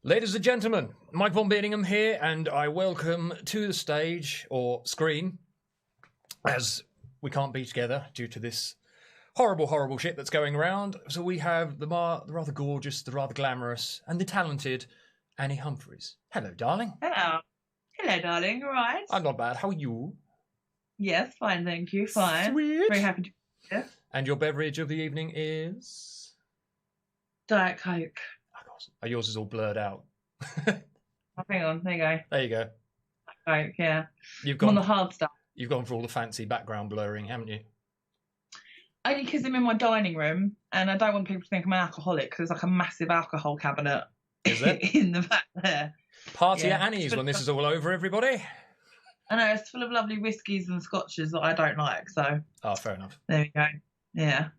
Ladies and gentlemen, Mike Vonbeardingham here, and I welcome to the stage, or screen, as we can't be together due to this horrible, horrible shit that's going around. So we have the rather gorgeous, the rather glamorous, and the talented Annie Humphreys. Hello, darling. Hello. Hello, darling. All right? I'm not bad. How are you? Yes, fine, thank you. Fine. Sweet. Very happy to be here. And your beverage of the evening is? Diet Coke. Oh, yours is all blurred out. Oh, hang on, there you go. There you go. Coke, yeah. You've I'm gone on the hard stuff. You've gone for all the fancy background blurring, haven't you? Only because I'm in my dining room and I don't want people to think I'm an alcoholic because there's like a massive alcohol cabinet Is there? in the back there. Party at Annie's when this is all over, everybody. I know, it's full of lovely whiskies and scotches that I don't like, so. Oh, fair enough. There we go. Yeah.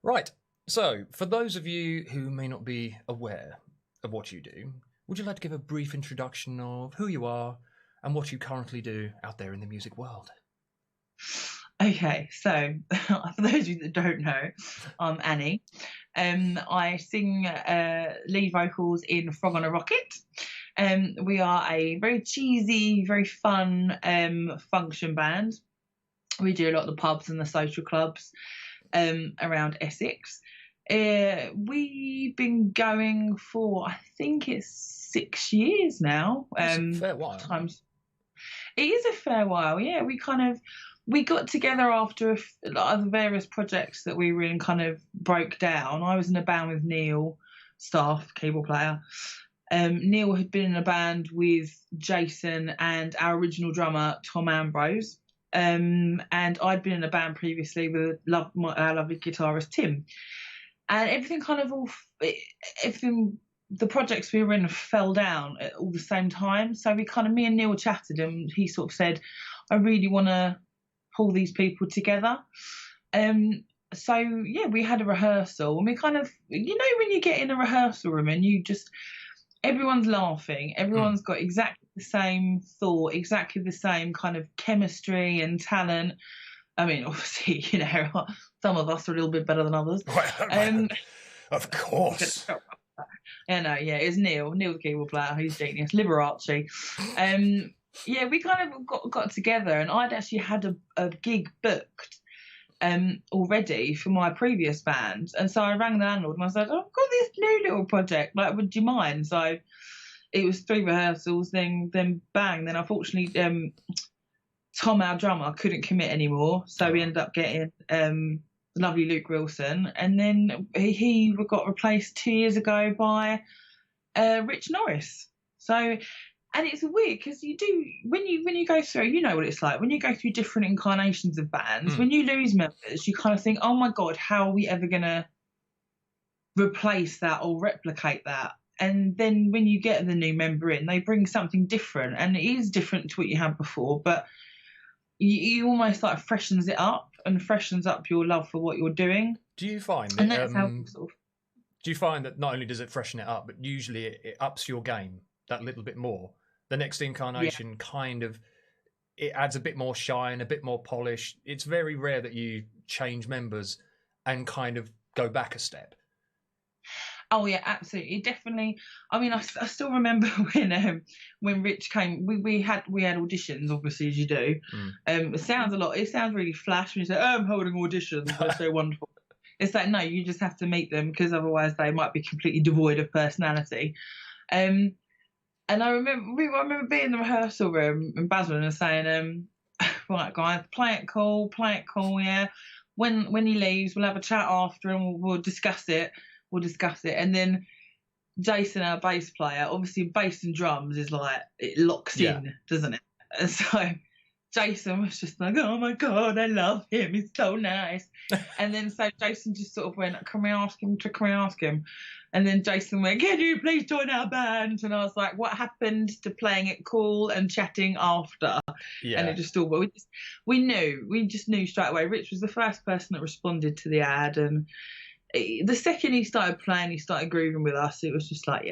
Right. So, for those of you who may not be aware of what you do, would you like to give a brief introduction of who you are and what you currently do out there in the music world? Okay, so for those of you that don't know, I'm Annie. I sing lead vocals in Frog on a Rocket. We are a very cheesy, very fun function band. We do a lot of the pubs and the social clubs around Essex. We've been going for, I think it's 6 years now. That's a fair while. It is a fair while, yeah. We got together after a lot of the various projects that we were in kind of broke down. I was in a band with Neil, staff, keyboard player. Neil had been in a band with Jason and our original drummer, Tom Ambrose. And I'd been in a band previously with our lovely guitarist, Tim. And everything the projects we were in fell down at all the same time. So me and Neil chatted and he sort of said, I really want to pull these people together. So yeah, we had a rehearsal and we when you get in a rehearsal room and everyone's laughing, everyone's got exactly the same thought, exactly the same kind of chemistry and talent. I mean, obviously, some of us are a little bit better than others. Of course. It's Neil the keyboard player, he's genius, Liberace. Yeah, we kind of got together and I'd actually had a gig booked already for my previous band. And so I rang the landlord and I said, I've got this new little project, like, would you mind? So it was 3 rehearsals, then bang. Then unfortunately, Tom, our drummer, couldn't commit anymore. So we ended up getting lovely Luke Wilson. And then he got replaced 2 years ago by Rich Norris. So... And it's weird because when you go through, you know what it's like, when you go through different incarnations of bands, when you lose members, you kind of think, oh my God, how are we ever going to replace that or replicate that? And then when you get the new member in, they bring something different and it is different to what you had before, but you almost like freshens it up and freshens up your love for what you're doing. Do you find that, and that's how do you find that not only does it freshen it up, but usually it ups your game that little bit more? The next incarnation it adds a bit more shine, a bit more polish. It's very rare that you change members and kind of go back a step. Oh yeah, absolutely, definitely. I mean, I still remember when Rich came. We had auditions, obviously, as you do. It sounds really flash when you say, "Oh, I'm holding auditions." They're so wonderful. It's like, no, you just have to meet them because otherwise they might be completely devoid of personality. And I remember being in the rehearsal room in Basel and saying, right, guys, play it cool, yeah. When he leaves, we'll have a chat after and we'll discuss it. And then Jason, our bass player, obviously bass and drums is like, it locks in, doesn't it? And so Jason was just like, oh my God, I love him. He's so nice. And then so Jason just sort of went, can we ask him? And then Jason went, can you please join our band? And I was like, what happened to playing it cool and chatting after? Yeah. And it just all, we just knew straight away. Rich was the first person that responded to the ad. And the second he started playing, he started grooving with us. It was just like,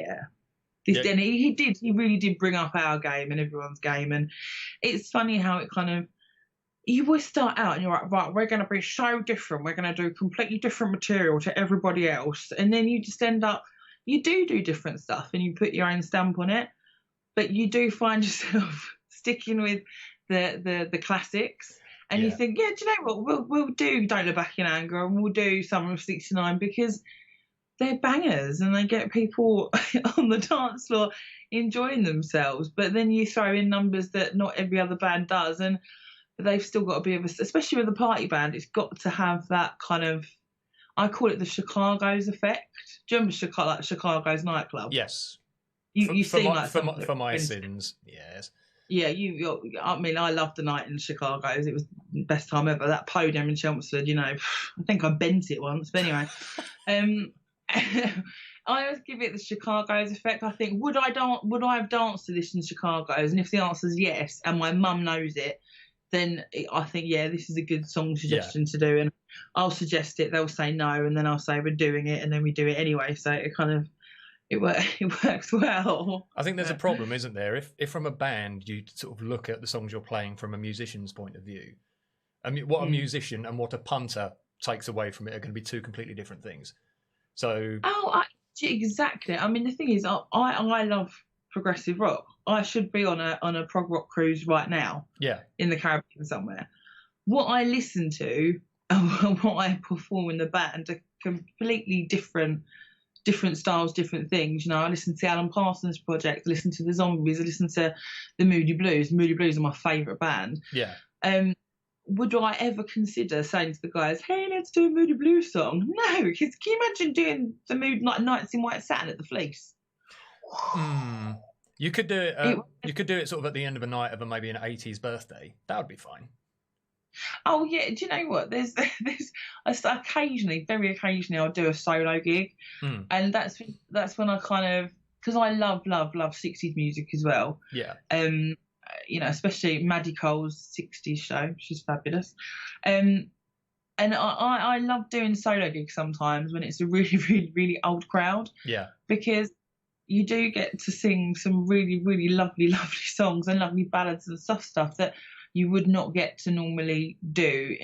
And he really did bring up our game and everyone's game. And it's funny how it kind of, you always start out and you're like, right, we're going to be so different. We're going to do completely different material to everybody else. And then you just end up you do different stuff and you put your own stamp on it, but you do find yourself sticking with the classics. And you think, yeah, do you know what? We'll do Don't Look Back in Anger, and we'll do Summer of '69 because they're bangers and they get people on the dance floor enjoying themselves. But then you throw in numbers that not every other band does, and they've still got to be especially with a party band, it's got to have that kind of, I call it the Chicago's effect. Do you remember Chicago's nightclub? Yes. You seem like for my sins, yes. Yeah, I mean, I loved the night in Chicago's. It was the best time ever. That podium in Chelmsford, you know, I think I bent it once. But anyway, I always give it the Chicago's effect. I think, would I have danced to this in Chicago's? And if the answer is yes, and my mum knows it, then I think, yeah, this is a good song suggestion to do. And I'll suggest it. They'll say no, and then I'll say we're doing it, and then we do it anyway. So it kind of, it works well. I think there's a problem, isn't there? If from a band you sort of look at the songs you're playing from a musician's point of view, I mean, what a musician and what a punter takes away from it are going to be two completely different things. So exactly. I mean, the thing is, I love progressive rock. I should be on a prog rock cruise right now. Yeah, in the Caribbean somewhere. What I listen to and what I perform in the band are completely different styles, different things. You know, I listen to the Alan Parsons Project, I listen to the Zombies, I listen to the Moody Blues. Moody Blues are my favourite band. Yeah. Would I ever consider saying to the guys, hey, let's do a Moody Blues song? No, because can you imagine doing the Mood Nights in White Satin at the Fleece? You could do it. You could do it sort of at the end of a night of maybe an 80s birthday. That would be fine. Oh yeah, do you know what? There's occasionally, very occasionally, I'll do a solo gig, and that's when I kind of, because I love 60s music as well. Yeah. You know, especially Maddie Cole's 60s show. She's fabulous. And I love doing solo gigs sometimes when it's a really, really, really old crowd. Yeah. Because you do get to sing some really, really lovely, lovely songs and lovely ballads and stuff that you would not get to normally do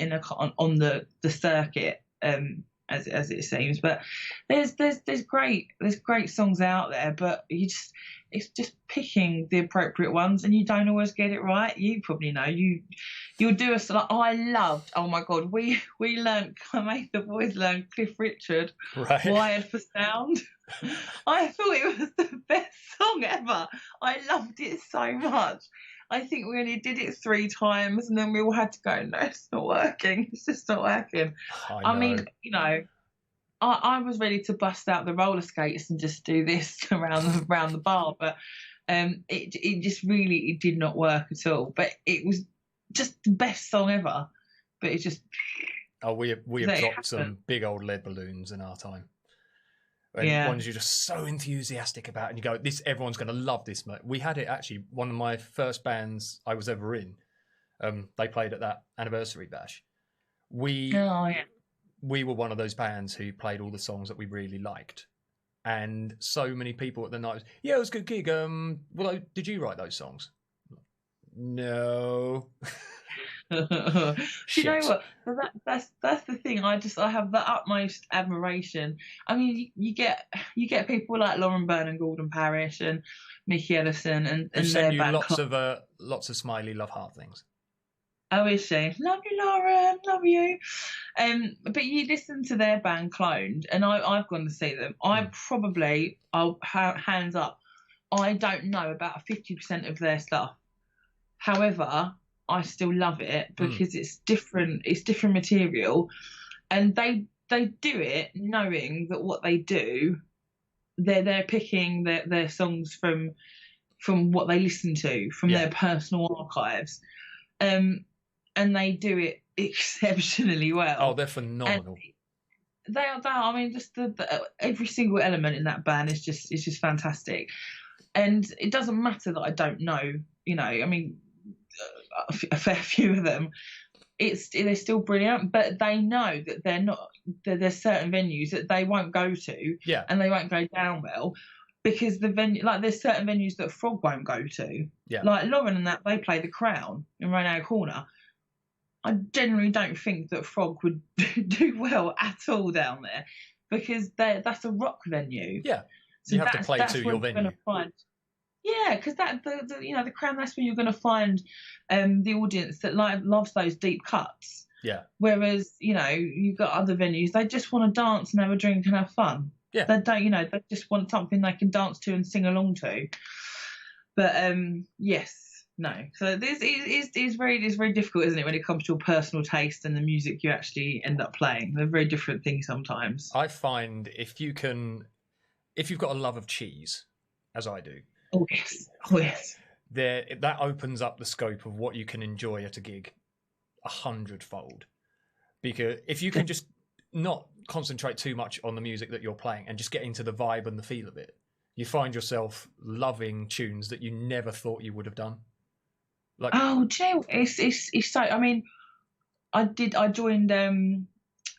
on the circuit, as it seems. But there's great songs out there, but it's just picking the appropriate ones, and you don't always get it right. You probably know you'll do I loved. Oh my God, I made the boys learn Cliff Richard, right. Wired for Sound. I thought it was the best song ever. I loved it so much. I think we only did it 3 times, and then we all had to go, no, it's not working. It's just not working. I mean, you know, I was ready to bust out the roller skates and just do this around the bar, but it just really did not work at all. But it was just the best song ever. But it just... Oh, we have dropped some big old lead balloons in our time. And ones you're just so enthusiastic about, and you go, everyone's going to love this. We had it actually, one of my first bands I was ever in, they played at that anniversary bash. We were one of those bands who played all the songs that we really liked. And so many people at the night, it was a good gig. Well, did you write those songs? No. Do you know what? That's the thing. I have the utmost admiration. I mean, you get people like Lauren Byrne and Gordon Parrish and Mickey Ellison and send you lots of smiley love heart things. Oh, is she? Love you, Lauren. Love you. But you listen to their band Cloned, and I've gone to see them. I'll hands up, I don't know about 50% of their stuff. However, I still love it because it's different. It's different material, and they do it knowing that what they do, they're picking their songs from what they listen to, from their personal archives, and they do it exceptionally well. Oh, they're phenomenal. And they are. I mean, just every single element in that band is just fantastic, and it doesn't matter that I don't know. You know, I mean, a fair few of them, they're still brilliant, but they know that they're not. There's certain venues that they won't go to, and they won't go down well, because the venue, like there's certain venues that Frog won't go to. Yeah. Like Lauren and that, they play the Crown in Rainbow Corner. I generally don't think that Frog would do well at all down there, because that's a rock venue. Yeah. So you have to play to your venue. Yeah, because the Crown, that's where you're going to find the audience that loves those deep cuts. Yeah. Whereas, you've got other venues, they just want to dance and have a drink and have fun. Yeah. They don't, they just want something they can dance to and sing along to. But yes, no. So this is very difficult, isn't it, when it comes to your personal taste and the music you actually end up playing? They're very different things sometimes. I find if you've got a love of cheese, as I do. Oh yes. That opens up the scope of what you can enjoy at a gig 100-fold. Because if you can just not concentrate too much on the music that you're playing and just get into the vibe and the feel of it, you find yourself loving tunes that you never thought you would have done. Like, oh, Jill, it's so. I mean, I joined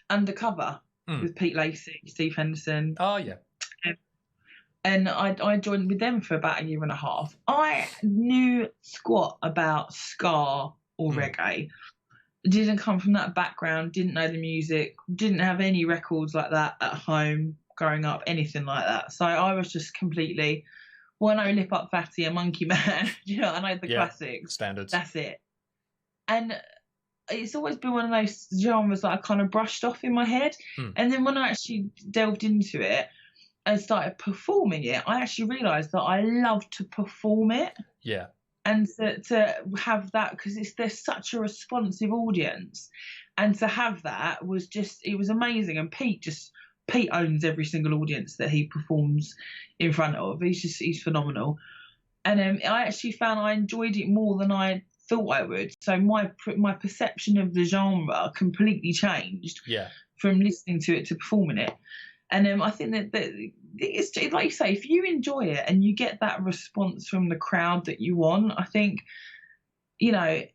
Undercover with Pete Lacey, Steve Henderson. Oh yeah. And I joined with them for about a year and a half. I knew squat about ska or reggae. Didn't come from that background, didn't know the music, didn't have any records like that at home growing up, anything like that. So I was just completely, well, I know Lip Up Fatty and Monkey Man, I know the classics. Standards. That's it. And it's always been one of those genres that I kind of brushed off in my head. And then when I actually delved into it and started performing it, I actually realised that I love to perform it. Yeah. And to have that, because there's such a responsive audience, and to have that it was amazing. And Pete owns every single audience that he performs in front of. He's phenomenal. And I actually found I enjoyed it more than I thought I would. So my perception of the genre completely changed. Yeah. From listening to it to performing it. And I think that it's like you say, if you enjoy it and you get that response from the crowd that you want, I think, I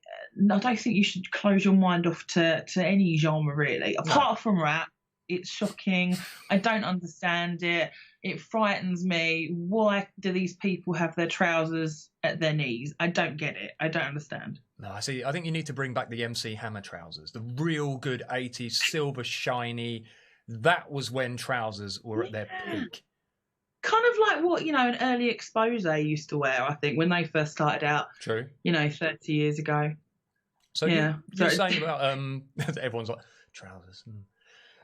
don't think you should close your mind off to any genre really. Apart from rap, it's shocking. I don't understand it. It frightens me. Why do these people have their trousers at their knees? I don't get it. I don't understand. No, I see. I think you need to bring back the MC Hammer trousers, the real good 80s silver shiny. That was when trousers were at their peak. Kind of like what, an early Expose used to wear, I think, when they first started out. True. 30 years ago. So yeah. You're saying about, everyone's like, trousers.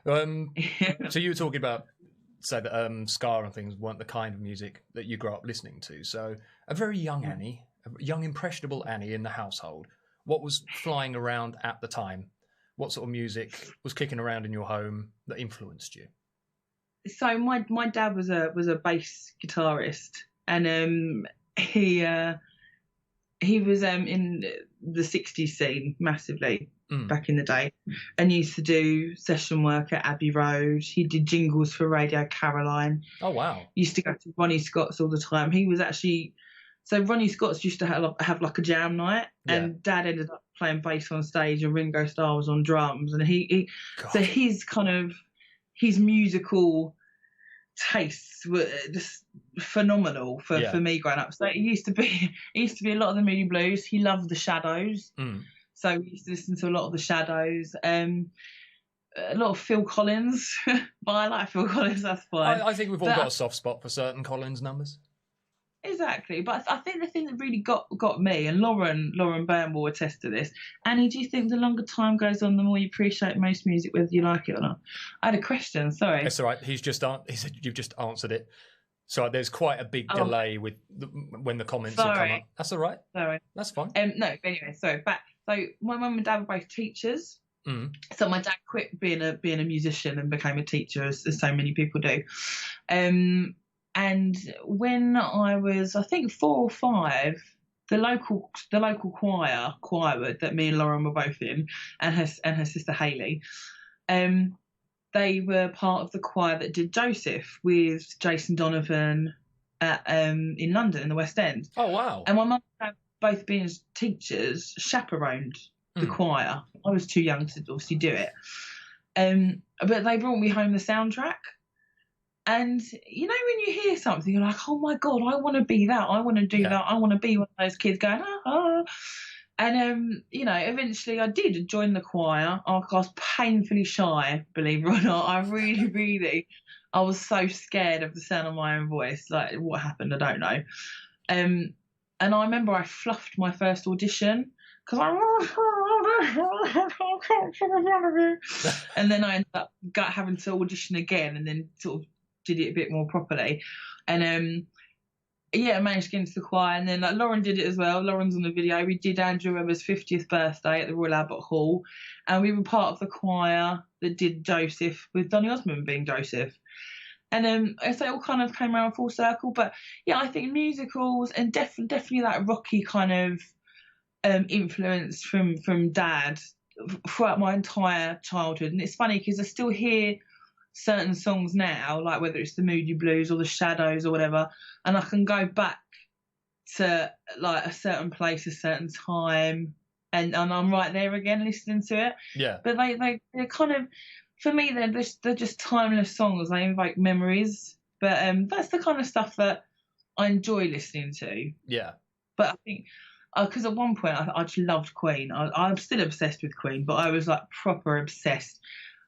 So you were talking about, say that ska and things weren't the kind of music that you grew up listening to. So a very young Annie, a young impressionable Annie in the household, what was flying around at the time? What sort of music was kicking around in your home that influenced you? So my dad was a bass guitarist, and he was in the 60s scene massively back in the day, and used to do session work at Abbey Road. He did jingles for Radio Caroline. Oh wow! Used to go to Ronnie Scott's all the time. He was actually. So Ronnie Scott's used to have like a jam night, and Dad ended up playing bass on stage, and Ringo Starr was on drums, and so his musical tastes were just phenomenal for me growing up. So it used to be a lot of the Moody Blues. He loved the Shadows, so we used to listen to a lot of the Shadows. A lot of Phil Collins, but I like Phil Collins. That's fine. I think we've all got a soft spot for certain Collins numbers. Exactly, but I think the thing that really got me, and Lauren Byrne will attest to this. Annie, do you think the longer time goes on, the more you appreciate most music, whether you like it or not? I had a question. Sorry. That's all right. He said you've just answered it. So there's quite a big delay with when the comments will come up. That's all right. Sorry. That's fine. No, anyway, sorry. So my mum and dad were both teachers. So my dad quit being a musician and became a teacher, as so many people do. And when I was, I think, 4 or 5, the local choir that me and Lauren were both in, and her sister Hayley, they were part of the choir that did Joseph with Jason Donovan in London in the West End. Oh wow! And my mum and dad, both being teachers, chaperoned the choir. I was too young to obviously do it, but they brought me home the soundtrack. And, when you hear something, you're like, oh, my God, I want to be that. I want to do that. I want to be one of those kids going, ah. And eventually I did join the choir. I was painfully shy, believe it or not. I really, really, I was so scared of the sound of my own voice. Like, what happened, I don't know. And I remember I fluffed my first audition because and then I ended up having to audition again, and then sort of did it a bit more properly. And I managed to get into the choir, and then Lauren did it as well. Lauren's on the video. We did Andrew Webber's 50th birthday at the Royal Albert Hall, and we were part of the choir that did Joseph, with Donny Osmond being Joseph. And so it all kind of came around full circle. But yeah, I think musicals and definitely that rocky kind of influence from Dad throughout my entire childhood. And it's funny because I still hear certain songs now, like whether it's the Moody Blues or the Shadows or whatever, and I can go back to like a certain place, a certain time, and I'm right there again listening to it. Yeah. But they're kind of, for me, they're just timeless songs. They invoke memories. But that's the kind of stuff that I enjoy listening to. Yeah. But I think, because at one point I just loved Queen. I'm still obsessed with Queen, but I was like proper obsessed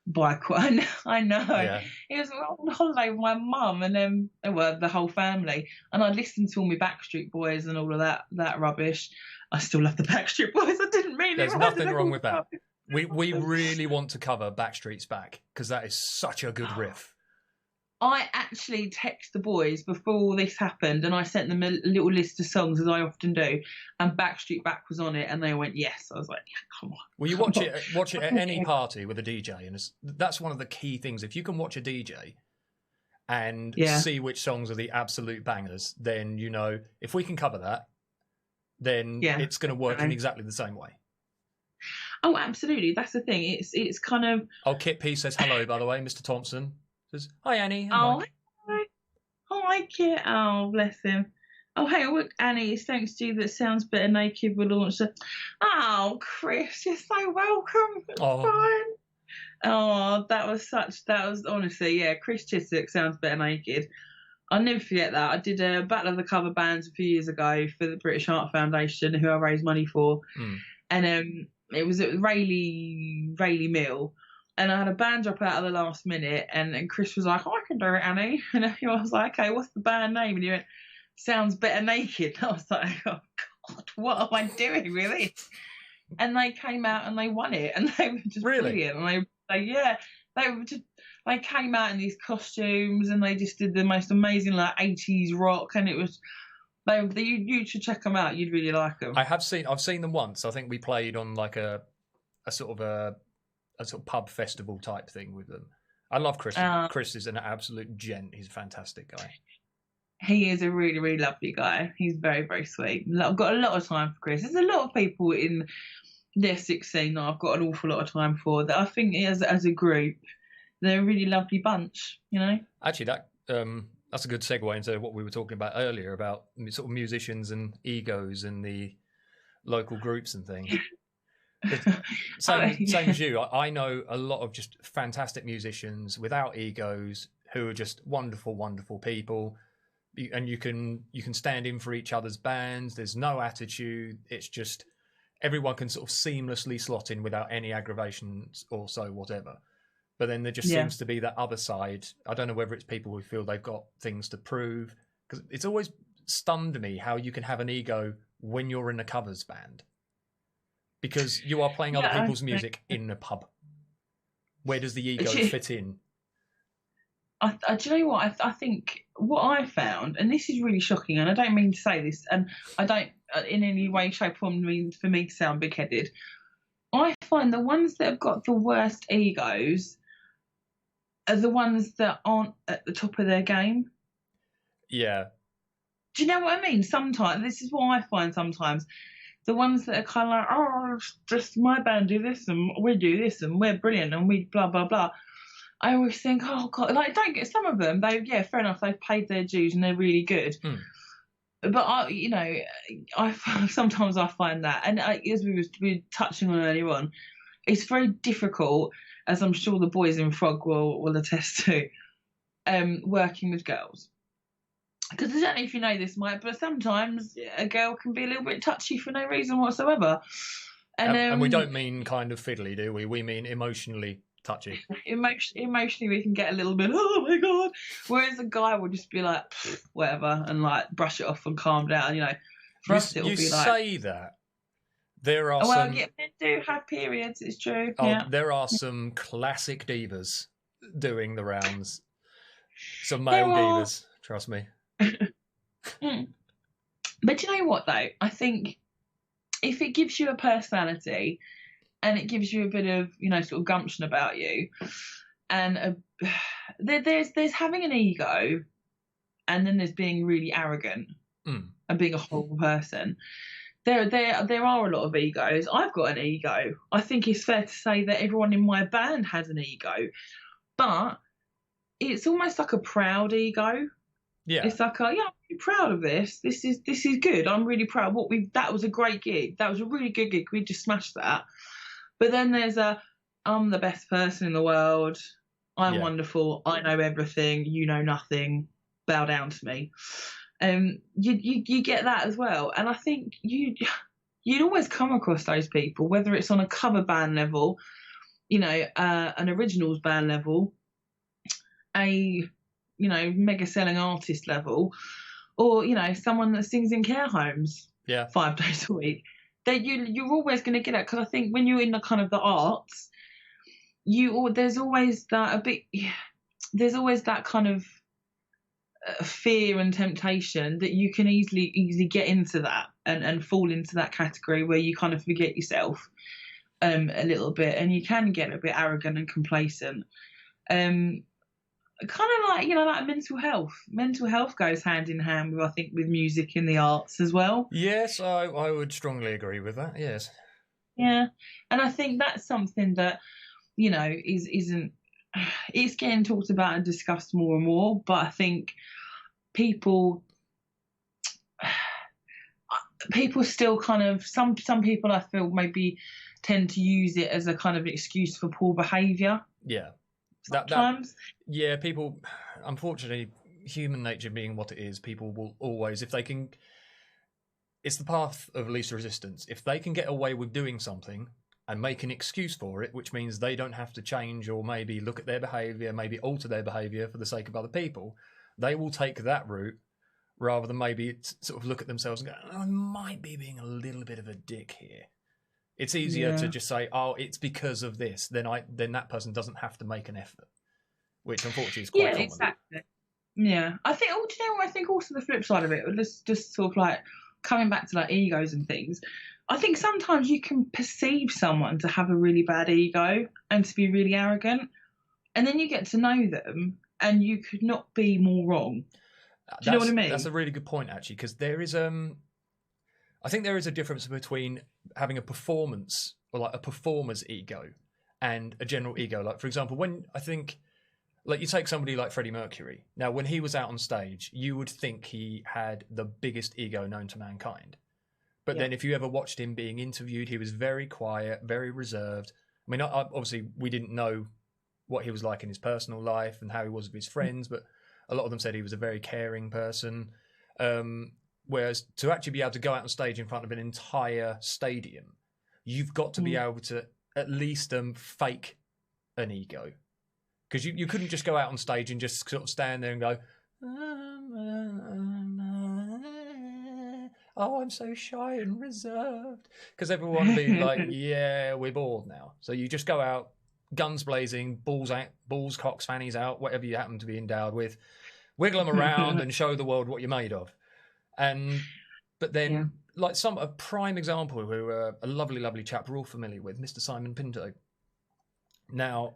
by Queen. I know. Yeah. It was on holiday with my mum and then the whole family, and I'd listen to all my Backstreet Boys and all of that rubbish. I still love the Backstreet Boys. I didn't mean There's it. nothing wrong with that. We really want to cover Backstreet's Back because that is such a good riff. I actually texted the boys before all this happened, and I sent them a little list of songs, as I often do, and Backstreet Back was on it, and they went, yes. I was like, yeah, come on. Well, you watch it at any party with a DJ, and that's one of the key things. If you can watch a DJ and see which songs are the absolute bangers, then you know, if we can cover that, then it's going to work in exactly the same way. Oh, absolutely. That's the thing. It's kind of... Oh, Kit P says hello, by the way, Mr. Thompson. Says, hi, Annie. Oh, hi, Kit. Oh, bless him. Oh, hey, look, Annie, it's thanks to you that Sounds Better Naked will launch a... Oh, Chris, you're so welcome. It's fine. Oh, that was honestly, yeah, Chris Chiswick, Sounds Better Naked. I'll never forget that. I did a Battle of the Cover Bands a few years ago for the British Art Foundation, who I raised money for. And it was at Rayleigh Mill. And I had a band drop out at the last minute, and Chris was like, I can do it, Annie. And I was like, okay, what's the band name? And he went, Sounds Better Naked. And I was like, oh, God, what am I doing, really? And they came out and they won it, and they were just brilliant. And they came out in these costumes, and they just did the most amazing, like, 80s rock, and it was... You should check them out. You'd really like them. I've seen them once. I think we played on like a sort of pub festival type thing with them. I love Chris. Chris is an absolute gent. He's a fantastic guy. He is a really, really lovely guy. He's very, very sweet. I've got a lot of time for Chris. There's a lot of people in the Essex scene that I've got an awful lot of time for, that I think as a group, they're a really lovely bunch, you know? Actually, that's a good segue into what we were talking about earlier about sort of musicians and egos and the local groups and things. Same as you. I know a lot of just fantastic musicians without egos who are just wonderful, wonderful people. And you can stand in for each other's bands. There's no attitude. It's just everyone can sort of seamlessly slot in without any aggravations or so whatever. But then there just seems to be that other side. I don't know whether it's people who feel they've got things to prove. Because it's always stunned me how you can have an ego when you're in a covers band. Because you are playing other people's music in a pub. Where does the ego fit in? Do you know what? I think what I found, and this is really shocking, and I don't mean to say this, and I don't in any way, shape, or form mean for me to sound big-headed. I find the ones that have got the worst egos are the ones that aren't at the top of their game. Yeah. Do you know what I mean? Sometimes, this is what I find sometimes. The ones that are kind of like, oh, just my band do this, and we do this, and we're brilliant, and we blah, blah, blah. I always think, oh, God, like, don't get some of them. Fair enough, they've paid their dues, and they're really good. But, sometimes I find that, and as we were touching on earlier on, it's very difficult, as I'm sure the boys in Frog will attest to, working with girls. because I don't know if you know this, Mike, but sometimes a girl can be a little bit touchy for no reason whatsoever. And we don't mean kind of fiddly, do we? We mean emotionally touchy. Emotionally, we can get a little bit, oh my God. Whereas a guy will just be like, whatever, and like brush it off and calm down. You know, for us, it'll be like. You say that. There are well, yeah, men do have periods, it's true. Yeah. There are some classic divas doing the rounds. Some male divas, trust me. But you know what, though? I think if it gives you a personality and it gives you a bit of, you know, sort of gumption about you, and there's having an ego, and then there's being really arrogant and being a horrible person. There are a lot of egos. I've got an ego. I think it's fair to say that everyone in my band has an ego, but it's almost like a proud ego. Yeah, it's like, I'm really proud of this. This is good. I'm really proud. That was a great gig. That was a really good gig. We just smashed that. But then there's I'm the best person in the world. I'm wonderful. I know everything. You know nothing. Bow down to me. You get that as well, and I think you'd always come across those people, whether it's on a cover band level, you know, an originals band level, a mega selling artist level, or you know, someone that sings in care homes 5 days a week. That you're always going to get it, because I think when you're in the kind of the arts, there's always that kind of fear and temptation that you can easily get into that and fall into that category where you kind of forget yourself a little bit, and you can get a bit arrogant and complacent. Kind of like, you know, like mental health goes hand in hand with, I think, with music in the arts as well. Yes, I would strongly agree with that. Yes. Yeah, and I think that's something that, you know, isn't it's getting talked about and discussed more and more, but I think people still kind of, some people I feel maybe tend to use it as a kind of excuse for poor behaviour. Yeah. Sometimes. People, unfortunately, human nature being what it is, people will always, if they can, it's the path of least resistance. If they can get away with doing something and make an excuse for it, which means they don't have to change or maybe look at their behaviour, maybe alter their behaviour for the sake of other people, they will take that route rather than maybe sort of look at themselves and go, I might be being a little bit of a dick here. It's easier to just say, oh, it's because of this. Then that person doesn't have to make an effort, which unfortunately is quite common. Yeah, exactly. Yeah. I think, do you know what? I think also the flip side of it, just sort of like coming back to like egos and things, I think sometimes you can perceive someone to have a really bad ego and to be really arrogant, and then you get to know them and you could not be more wrong. Do you know what I mean? That's a really good point, actually, because there is I think there is a difference between having a performance, or like a performer's ego, and a general ego. Like, for example, when I think, like, you take somebody like Freddie Mercury. Now, when he was out on stage, you would think he had the biggest ego known to mankind. But then if you ever watched him being interviewed, he was very quiet, very reserved. I mean, obviously, we didn't know what he was like in his personal life and how he was with his friends, but a lot of them said he was a very caring person. Whereas to actually be able to go out on stage in front of an entire stadium, you've got to be able to at least fake an ego. Because you couldn't just go out on stage and just sort of stand there and go, oh, I'm so shy and reserved. Because everyone would be like, yeah, we're bored now. So you just go out, guns blazing, balls, cocks, fannies out, whatever you happen to be endowed with, wiggle them around and show the world what you're made of. But then, like a prime example, who a lovely, lovely chap we're all familiar with, Mr. Simon Pinto. Now,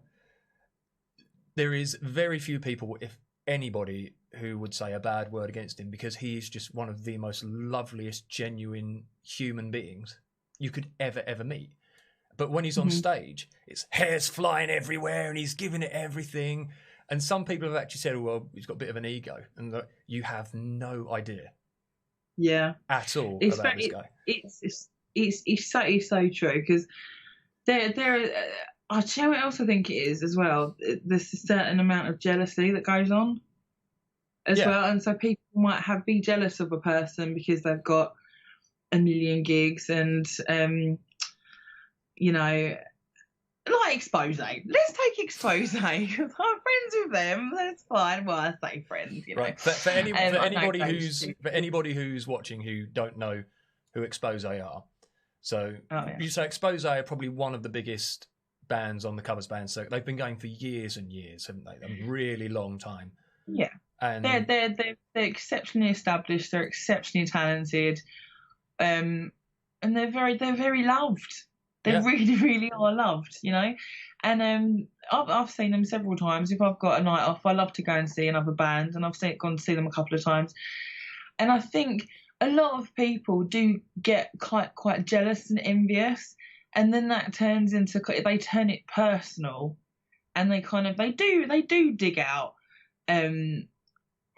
there is very few people, if anybody, who would say a bad word against him, because he is just one of the most loveliest, genuine human beings you could ever meet. But when he's on stage, it's hairs flying everywhere and he's giving it everything. And some people have actually said, well, he's got a bit of an ego. And you have no idea. Yeah. At all it's about this guy. It's so true, because there I'll tell you what else I think it is as well. There's a certain amount of jealousy that goes on. as Yeah. well. And so people might be jealous of a person because they've got a million gigs and, you know, like Expose. Let's take Expose. I'm friends with them. That's fine. Well, I say friends, you know. Right. For anybody I who's watching who don't know who Expose are, so Oh, yeah. you say Expose are probably one of the biggest bands on the covers band circuit. They've been going for years and years, haven't they? A really long time. Yeah. And They're exceptionally established. They're exceptionally talented, and they're very loved. They really, really are loved, you know. And I've seen them several times. If I've got a night off, I love to go and see another band, and I've gone to see them a couple of times. And I think a lot of people do get quite jealous and envious, and then that turns into, they turn it personal, and they do dig out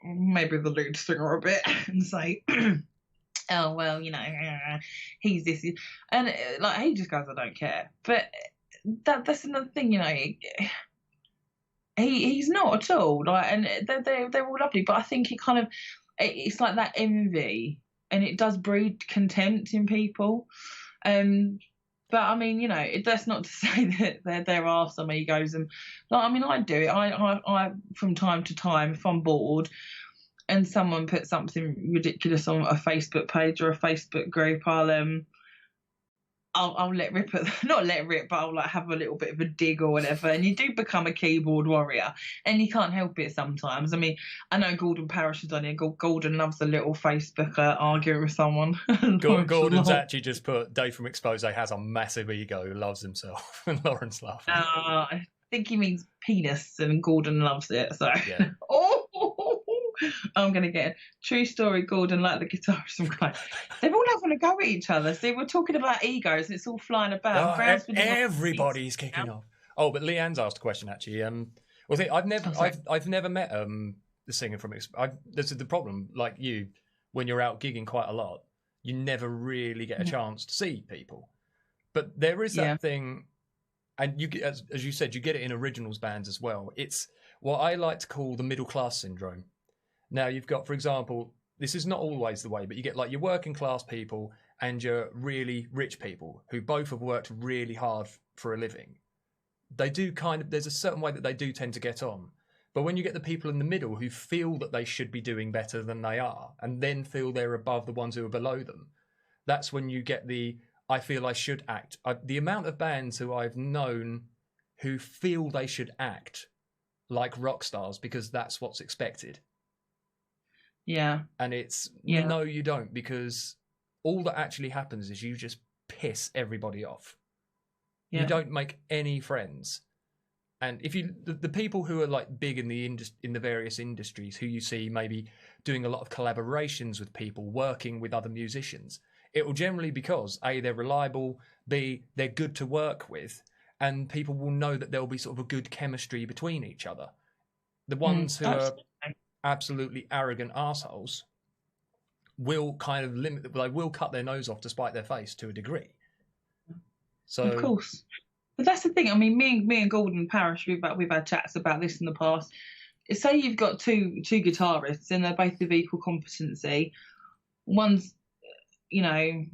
maybe the lead singer a bit and say, oh well, you know, he's this, and like he just goes, I don't care. But that's another thing, you know. He's not at all, like, and they're all lovely, but I think it's like that envy, and it does breed contempt in people. But I mean, you know, that's not to say that there are some egos, and like, I mean, I do it. I from time to time, if I'm bored and someone puts something ridiculous on a Facebook page or a Facebook group, I'll let rip not let rip, but I'll like have a little bit of a dig or whatever. And you do become a keyboard warrior, and you can't help it sometimes. I mean, I know Gordon Parrish has done it. Gordon loves a little Facebook arguing with someone. Gordon's actually just put Dave from Expose has a massive ego, loves himself, and Lauren's laughing. I think he means penis, and Gordon loves it. So, yeah. I'm going to get a true story. Gordon, like the guitarist and guy, they're all having a go at each other. See, we're talking about egos, and it's all flying about. Everybody's kicking off. Oh, but Leanne's asked a question actually. I've never met the singer from. This is the problem. Like you, when you're out gigging quite a lot, you never really get a chance to see people. But there is that thing, and you, as you said, you get it in originals bands as well. It's what I like to call the middle class syndrome. Now you've got, for example, this is not always the way, but you get like your working class people and your really rich people who both have worked really hard for a living. They do there's a certain way that they do tend to get on. But when you get the people in the middle who feel that they should be doing better than they are, and then feel they're above the ones who are below them, that's when you get the, I feel I should act. The amount of bands who I've known who feel they should act like rock stars because that's what's expected. Yeah. And it's, no, you don't, because all that actually happens is you just piss everybody off. Yeah. You don't make any friends. And if the people who are like big in the various industries, who you see maybe doing a lot of collaborations with people, working with other musicians, it will generally because A, they're reliable, B, they're good to work with, and people will know that there'll be sort of a good chemistry between each other. The ones who are absolutely arrogant assholes will kind of they will cut their nose off to spite their face to a degree. So of course, but that's the thing. I mean, me and Gordon Parrish, we've had chats about this in the past. Say you've got two guitarists and they're both of equal competency. One's, you know,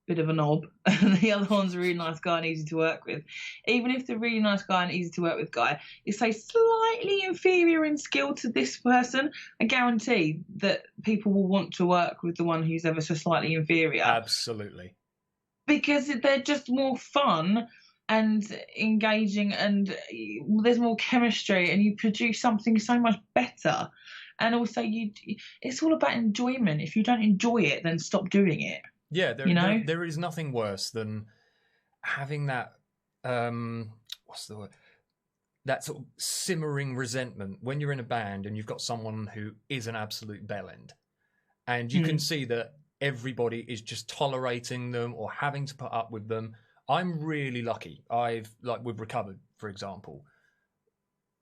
bit of a knob, and the other one's a really nice guy and easy to work with. Even if the really nice guy and easy to work with guy is, say, slightly inferior in skill to this person, I guarantee that people will want to work with the one who's ever so slightly inferior. Absolutely. Because they're just more fun and engaging, and there's more chemistry, and you produce something so much better. And also, it's all about enjoyment. If you don't enjoy it, then stop doing it. Yeah, there is nothing worse than having that, what's the word? That sort of simmering resentment when you're in a band and you've got someone who is an absolute bellend. And you can see that everybody is just tolerating them or having to put up with them. I'm really lucky. With Recovered, for example,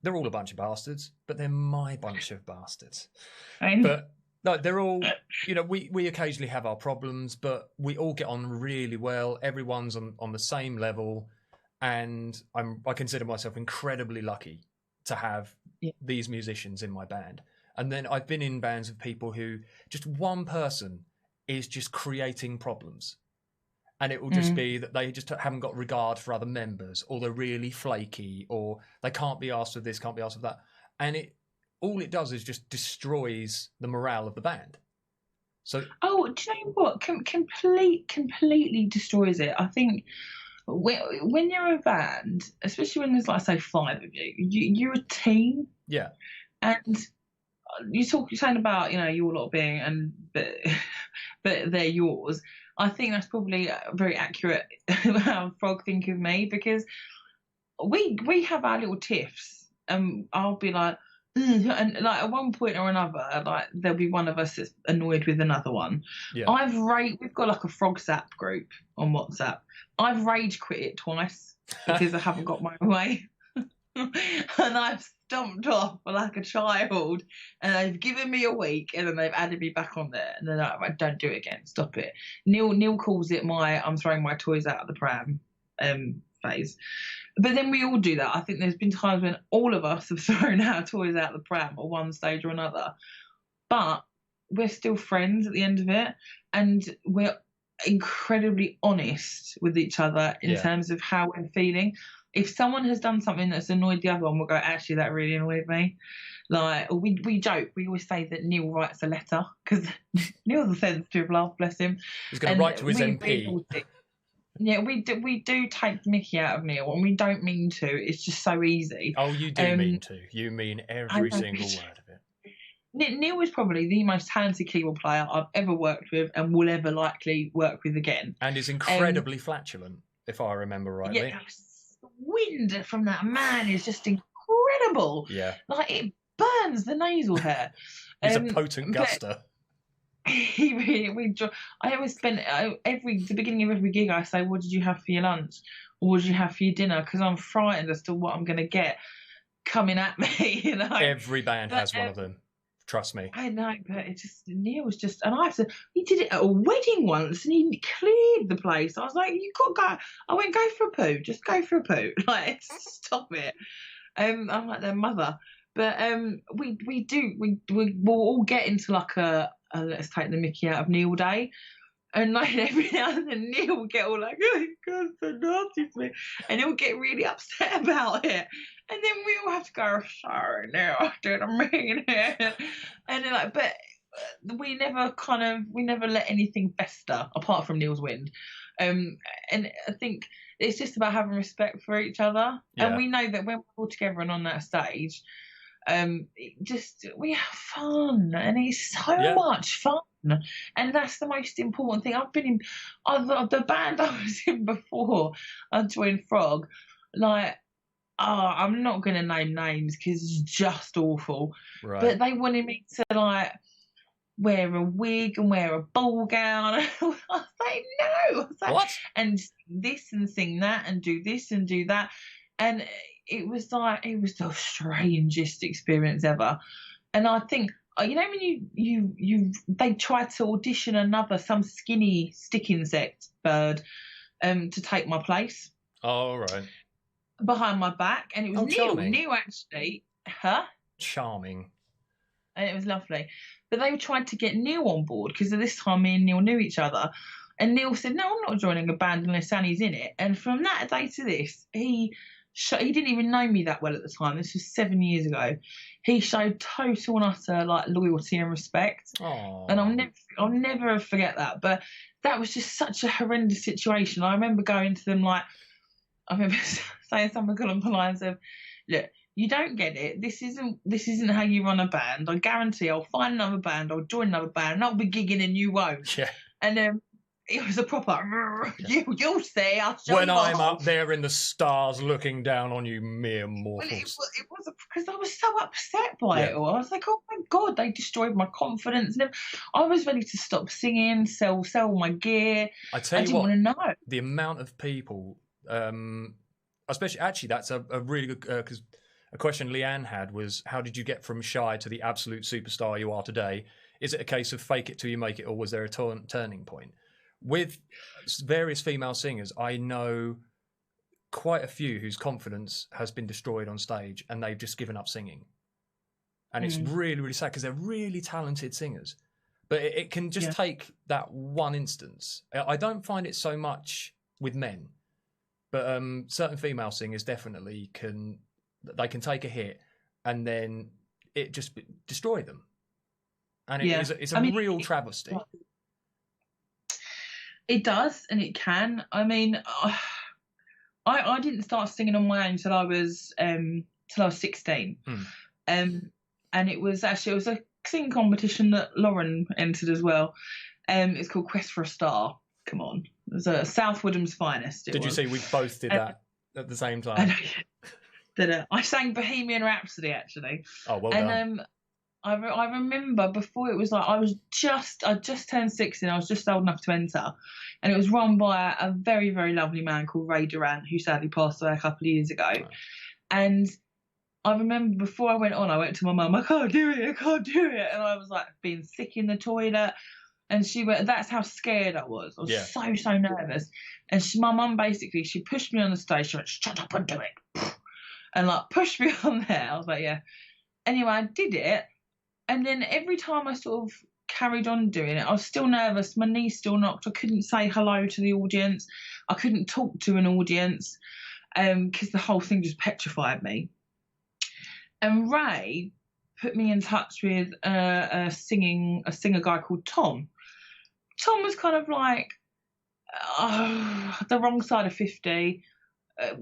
they're all a bunch of bastards, but they're my bunch of bastards. But no, they're all, we occasionally have our problems, but we all get on really well. Everyone's on the same level. And I consider myself incredibly lucky to have these musicians in my band. And then I've been in bands of people who just one person is just creating problems. And it will just be that they just haven't got regard for other members, or they're really flaky, or they can't be asked for this, can't be asked for that. And all it does is just destroys the morale of the band. So, do you know what? Completely destroys it. I think when you're a band, especially when there's, like, say, 5 of you, you're a team. Yeah. And you're saying about, your lot being, but they're yours. I think that's probably very accurate how Frog think of me, because we have our little tiffs, and I'll be like, and like at one point or another, like there'll be one of us that's annoyed with another one. Yeah. We've got like a Frog Zap group on WhatsApp. I've rage quit it twice because I haven't got my way. And I've stomped off like a child, and they've given me a week, and then they've added me back on there, and then I don't do it again. Stop it. Neil calls it I'm throwing my toys out of the pram phase. But then we all do that. I think there's been times when all of us have thrown our toys out of the pram at one stage or another, but we're still friends at the end of it, and we're incredibly honest with each other in terms of how we're feeling. If someone has done something that's annoyed the other one, we'll go, actually, that really annoyed me. Like, we joke. We always say that Neil writes a letter, because Neil's a sensitive laugh, bless him. He's going to write to his MP. We do take the mickey out of Neil, and we don't mean to. It's just so easy. Oh, you do mean to. You mean every single word of it. Neil is probably the most talented keyboard player I've ever worked with, and will ever likely work with again. And is incredibly flatulent, if I remember rightly. Yeah, wind from that man is just incredible. Yeah. Like, it burns the nasal hair. He's a potent guster. He really, I always spend the beginning of every gig, I say, what did you have for your lunch? Or what did you have for your dinner? Because I'm frightened as to what I'm going to get coming at me. Every band has one of them. Trust me. I know, but Neil was just, and he did it at a wedding once, and he cleared the place. I was like, you got to go. I went, go for a poo. Just go for a poo. Like, stop it. I'm like their mother. But we'll all get into like a let's take the mickey out of Neil day. And like every now and then Neil will get all like, oh, God, so nasty to me. And he'll get really upset about it. And then we all have to go, sorry, Neil, I didn't mean it. And they're like, but we never let anything fester apart from Neil's wind. And I think it's just about having respect for each other. Yeah. And we know that when we're all together and on that stage, we have fun, and it's so much fun, and that's the most important thing. I've been in the band I was in before I joined Frog. Like, I'm not going to name names because it's just awful. Right. But they wanted me to like wear a wig and wear a ball gown. I was like, no. I was like, what? And this and sing that and do this and do that, and it was the strangest experience ever. And I think, when they tried to audition some skinny stick insect bird to take my place. Oh, right. Behind my back, and it was Neil. Charming. Neil actually, charming. And it was lovely. But they tried to get Neil on board, because at this time me and Neil knew each other. And Neil said, no, I'm not joining a band unless Annie's in it. And from that day to this, he didn't even know me that well at the time. This was 7 years ago. He showed total and utter like loyalty and respect. Aww. And I'll never forget that. But that was just such a horrendous situation. I remember going to them I remember saying something along the lines of, look, you don't get it. This isn't how you run a band. I guarantee I'll find another band, I'll join another band, and I'll be gigging and you won't. Yeah. And it was a proper, you'll see. When I'm up there in the stars looking down on you mere mortals. Well, it was because I was so upset by it all. I was like, oh my God, they destroyed my confidence. And I was ready to stop singing, sell my gear. I didn't want to know. The amount of people, especially, actually, that's a really good, because a question Leanne had was, how did you get from shy to the absolute superstar you are today? Is it a case of fake it till you make it, or was there a turning point? With various female singers, I know quite a few whose confidence has been destroyed on stage, and they've just given up singing. and it's really, really sad because they're really talented singers. But it can just take that one instance. I don't find it so much with men, but certain female singers definitely can. They can take a hit and then it just destroy them, and it's a real travesty. It does, and it can. I mean, I didn't start singing on my own until I was 16, and it was a singing competition that Lauren entered as well. It's called Quest for a Star. Come on, it was South Woodham's finest. Did you see we both did that at the same time? I sang Bohemian Rhapsody actually. Oh, well done. And I remember before it was like I just turned 16. I was just old enough to enter, and it was run by a very, very lovely man called Ray Durant, who sadly passed away a couple of years ago. Oh. And I remember before I went on, I went to my mum, I can't do it, and I was like being sick in the toilet. And she went, that's how scared I was. I was so nervous. And my mum basically, she pushed me on the stage. She went, shut up and do it. And like pushed me on there. I was like, yeah. Anyway, I did it. And then every time I sort of carried on doing it, I was still nervous. My knees still knocked. I couldn't say hello to the audience. I couldn't talk to an audience because the whole thing just petrified me. And Ray put me in touch with a singer guy called Tom. Tom was kind of like the wrong side of 50,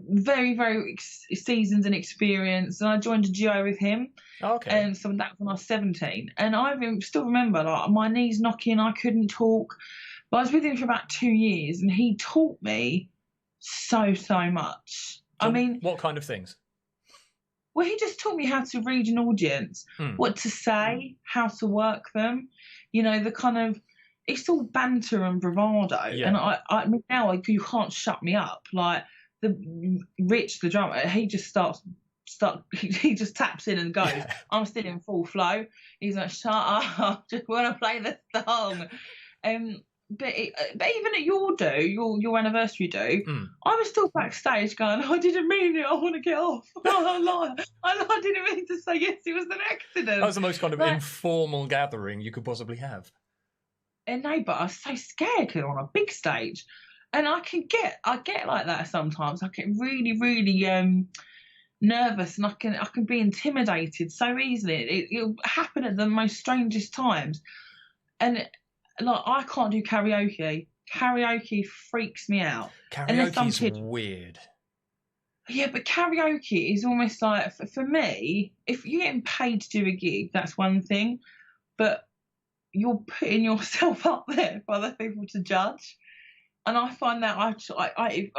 very, very seasoned and experienced, and I joined a duo with him. Okay. And so that was when I was 17, and I still remember like my knees knocking, I couldn't talk, but I was with him for about 2 years, and he taught me so much. So I mean, what kind of things? Well, he just taught me how to read an audience, what to say, how to work them. You know, the kind of, it's all banter and bravado. Yeah. And I mean, now you can't shut me up. Like Rich, the drummer, he just he just taps in and goes. Yeah. I'm still in full flow. He's like, shut up, just want to play the song. But even at your anniversary do, I was still backstage going, I didn't mean it, I want to get off. I didn't mean to say yes, it was an accident. That was the most kind of informal gathering you could possibly have. And no, but I was so scared because on a big stage. And I get like that sometimes. I get really, really nervous, and I can be intimidated so easily. It'll happen at the most strangest times. And like, I can't do karaoke. Karaoke freaks me out. Karaoke's weird. Yeah, but karaoke is almost like, for me, if you're getting paid to do a gig, that's one thing. But you're putting yourself up there for other people to judge. And I find that it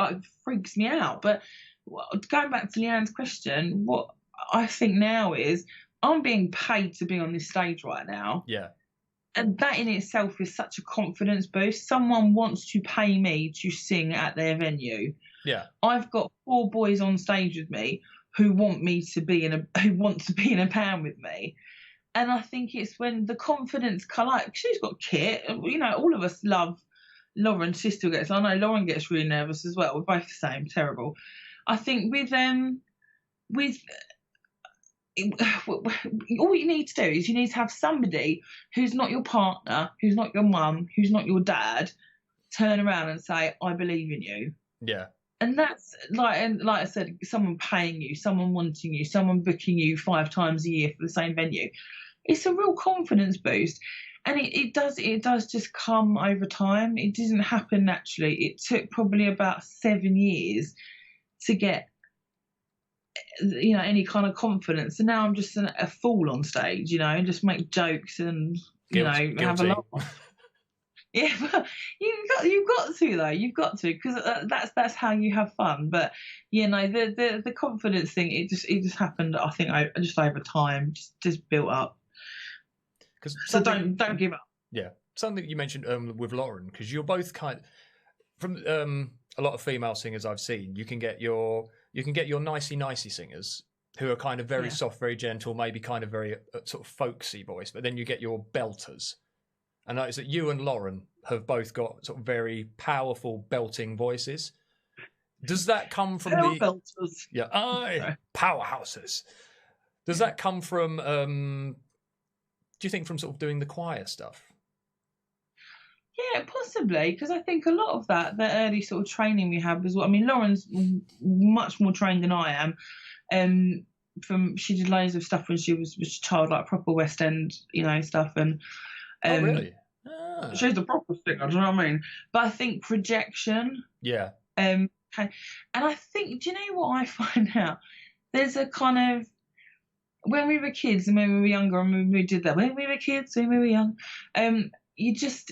freaks me out. But going back to Leanne's question, what I think now is I'm being paid to be on this stage right now. Yeah. And that in itself is such a confidence boost. Someone wants to pay me to sing at their venue. Yeah. I've got 4 boys on stage with me who want to be in a band with me. And I think it's when the confidence like she's got Kit, you know, all of us love Lauren's sister gets. I know Lauren gets really nervous as well. We're both the same, terrible. I think with all you need to do is you need to have somebody who's not your partner, who's not your mum, who's not your dad, turn around and say, I believe in you. Yeah. And that's like I said, someone paying you, someone wanting you, someone booking you 5 times a year for the same venue. It's a real confidence boost. And it does just come over time. It doesn't happen naturally. It took probably about 7 years to get, you know, any kind of confidence. And now I'm just a fool on stage, you know, and just make jokes and, you know, have a laugh. Yeah, but you've got to though. You've got to, because that's how you have fun. But you know, the confidence thing, it just happened. I think just over time, just built up. So don't give up. Yeah, something you mentioned with Lauren, because you're both from a lot of female singers I've seen. You can get your nicey singers who are kind of very soft, very gentle, maybe kind of very sort of folksy voice, but then you get your belters. And notice that you and Lauren have both got sort of very powerful belting voices. Does that come from belters? Yeah, powerhouses. Does that come from? Do you think from sort of doing the choir stuff? Yeah, possibly, because I think a lot of that, the early sort of training we had was what I mean. Lauren's much more trained than I am. She did loads of stuff when she was a child, like proper West End, stuff, and oh really? She's a proper singer. Do you know what I mean? But I think projection. Yeah. And I think, do you know what I find out? There's a kind of, when we were kids and when we were younger, and when we did that, when we were kids, when we were young, you just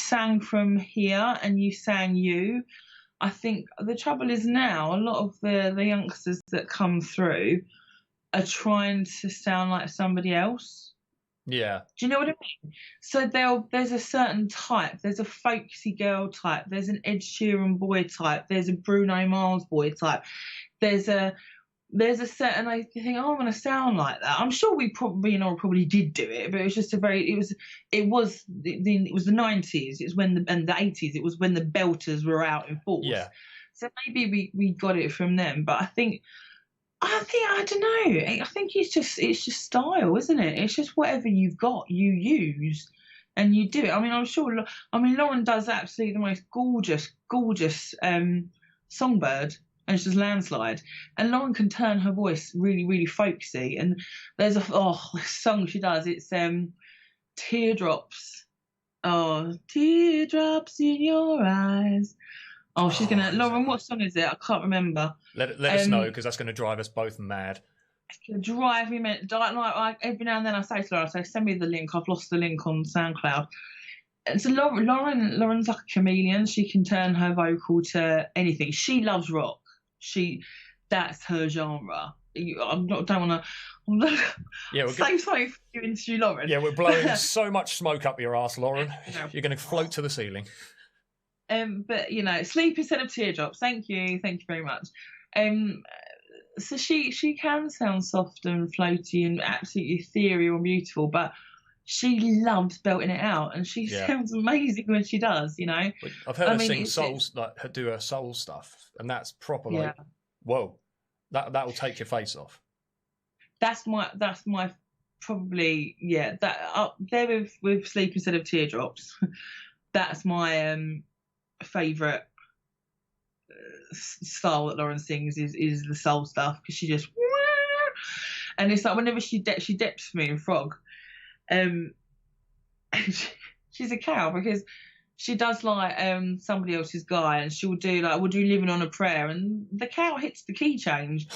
sang from here, and you sang you. I think the trouble is now a lot of the youngsters that come through are trying to sound like somebody else. Yeah. Do you know what I mean? So there's a certain type. There's a folksy girl type. There's an Ed Sheeran boy type. There's a Bruno Mars boy type. There's a certain, I think, oh, I want to sound like that. I'm sure we probably did do it, but it was just it was the 90s. It was and the 80s. It was when the belters were out in force. Yeah. So maybe we got it from them, but I don't know. I think it's just style, isn't it? It's just whatever you've got, you use, and you do it. I mean, I'm sure. I mean, Lauren does absolutely the most gorgeous songbird, and it's just landslide. And Lauren can turn her voice really, really folksy. And there's a song she does. It's Teardrops. Oh, teardrops in your eyes. Oh, she's gonna. Lauren, what song is it? I can't remember. Let us know, because that's going to drive us both mad. It's gonna drive me mad. Like every now and then I say to Lauren, send me the link. I've lost the link on SoundCloud. And so Lauren's like a chameleon. She can turn her vocal to anything. She loves rock. That's her genre. Don't want to. Say something for you into Lauren. Yeah, we're blowing so much smoke up your arse, Lauren. No. You're going to float to the ceiling. But sleep instead of teardrops. Thank you very much. So she can sound soft and floaty and absolutely ethereal and beautiful, but she loves belting it out, and she sounds amazing when she does. I've heard her sing souls, like her do her soul stuff, and that's proper like, whoa, that will take your face off. That's my probably that up there with sleep instead of teardrops. That's my favourite style that Lauren sings is the soul stuff, because she just, and it's like whenever she dips me in frog, she's a cow, because she does like somebody else's guy, and she'll do like, we'll do Living on a Prayer, and the cow hits the key change,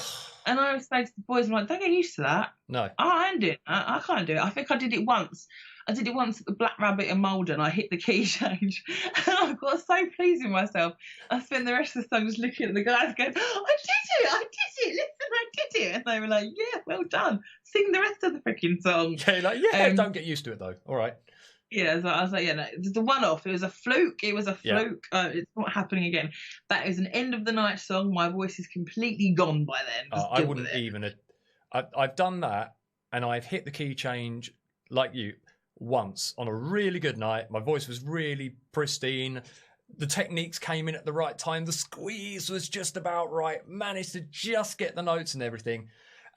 and I always say to the boys, I'm like, don't get used to that. No, I ain't doing that. I can't do it. I think I did it once at the Black Rabbit in Malden. I hit the key change, and I got so pleased with myself. I spent the rest of the song just looking at the guys going, I did it, listen, I did it. And they were like, yeah, well done. Sing the rest of the freaking song. Okay, like, don't get used to it though. All right. Yeah, so I was like, no, it's the one-off. It was a fluke. Yeah. It's not happening again. That is an end of the night song. My voice is completely gone by then. I wouldn't even. I've done that, and I've hit the key change like you once on a really good night. My voice was really pristine. The techniques came in at the right time. The squeeze was just about right. Managed to just get the notes and everything.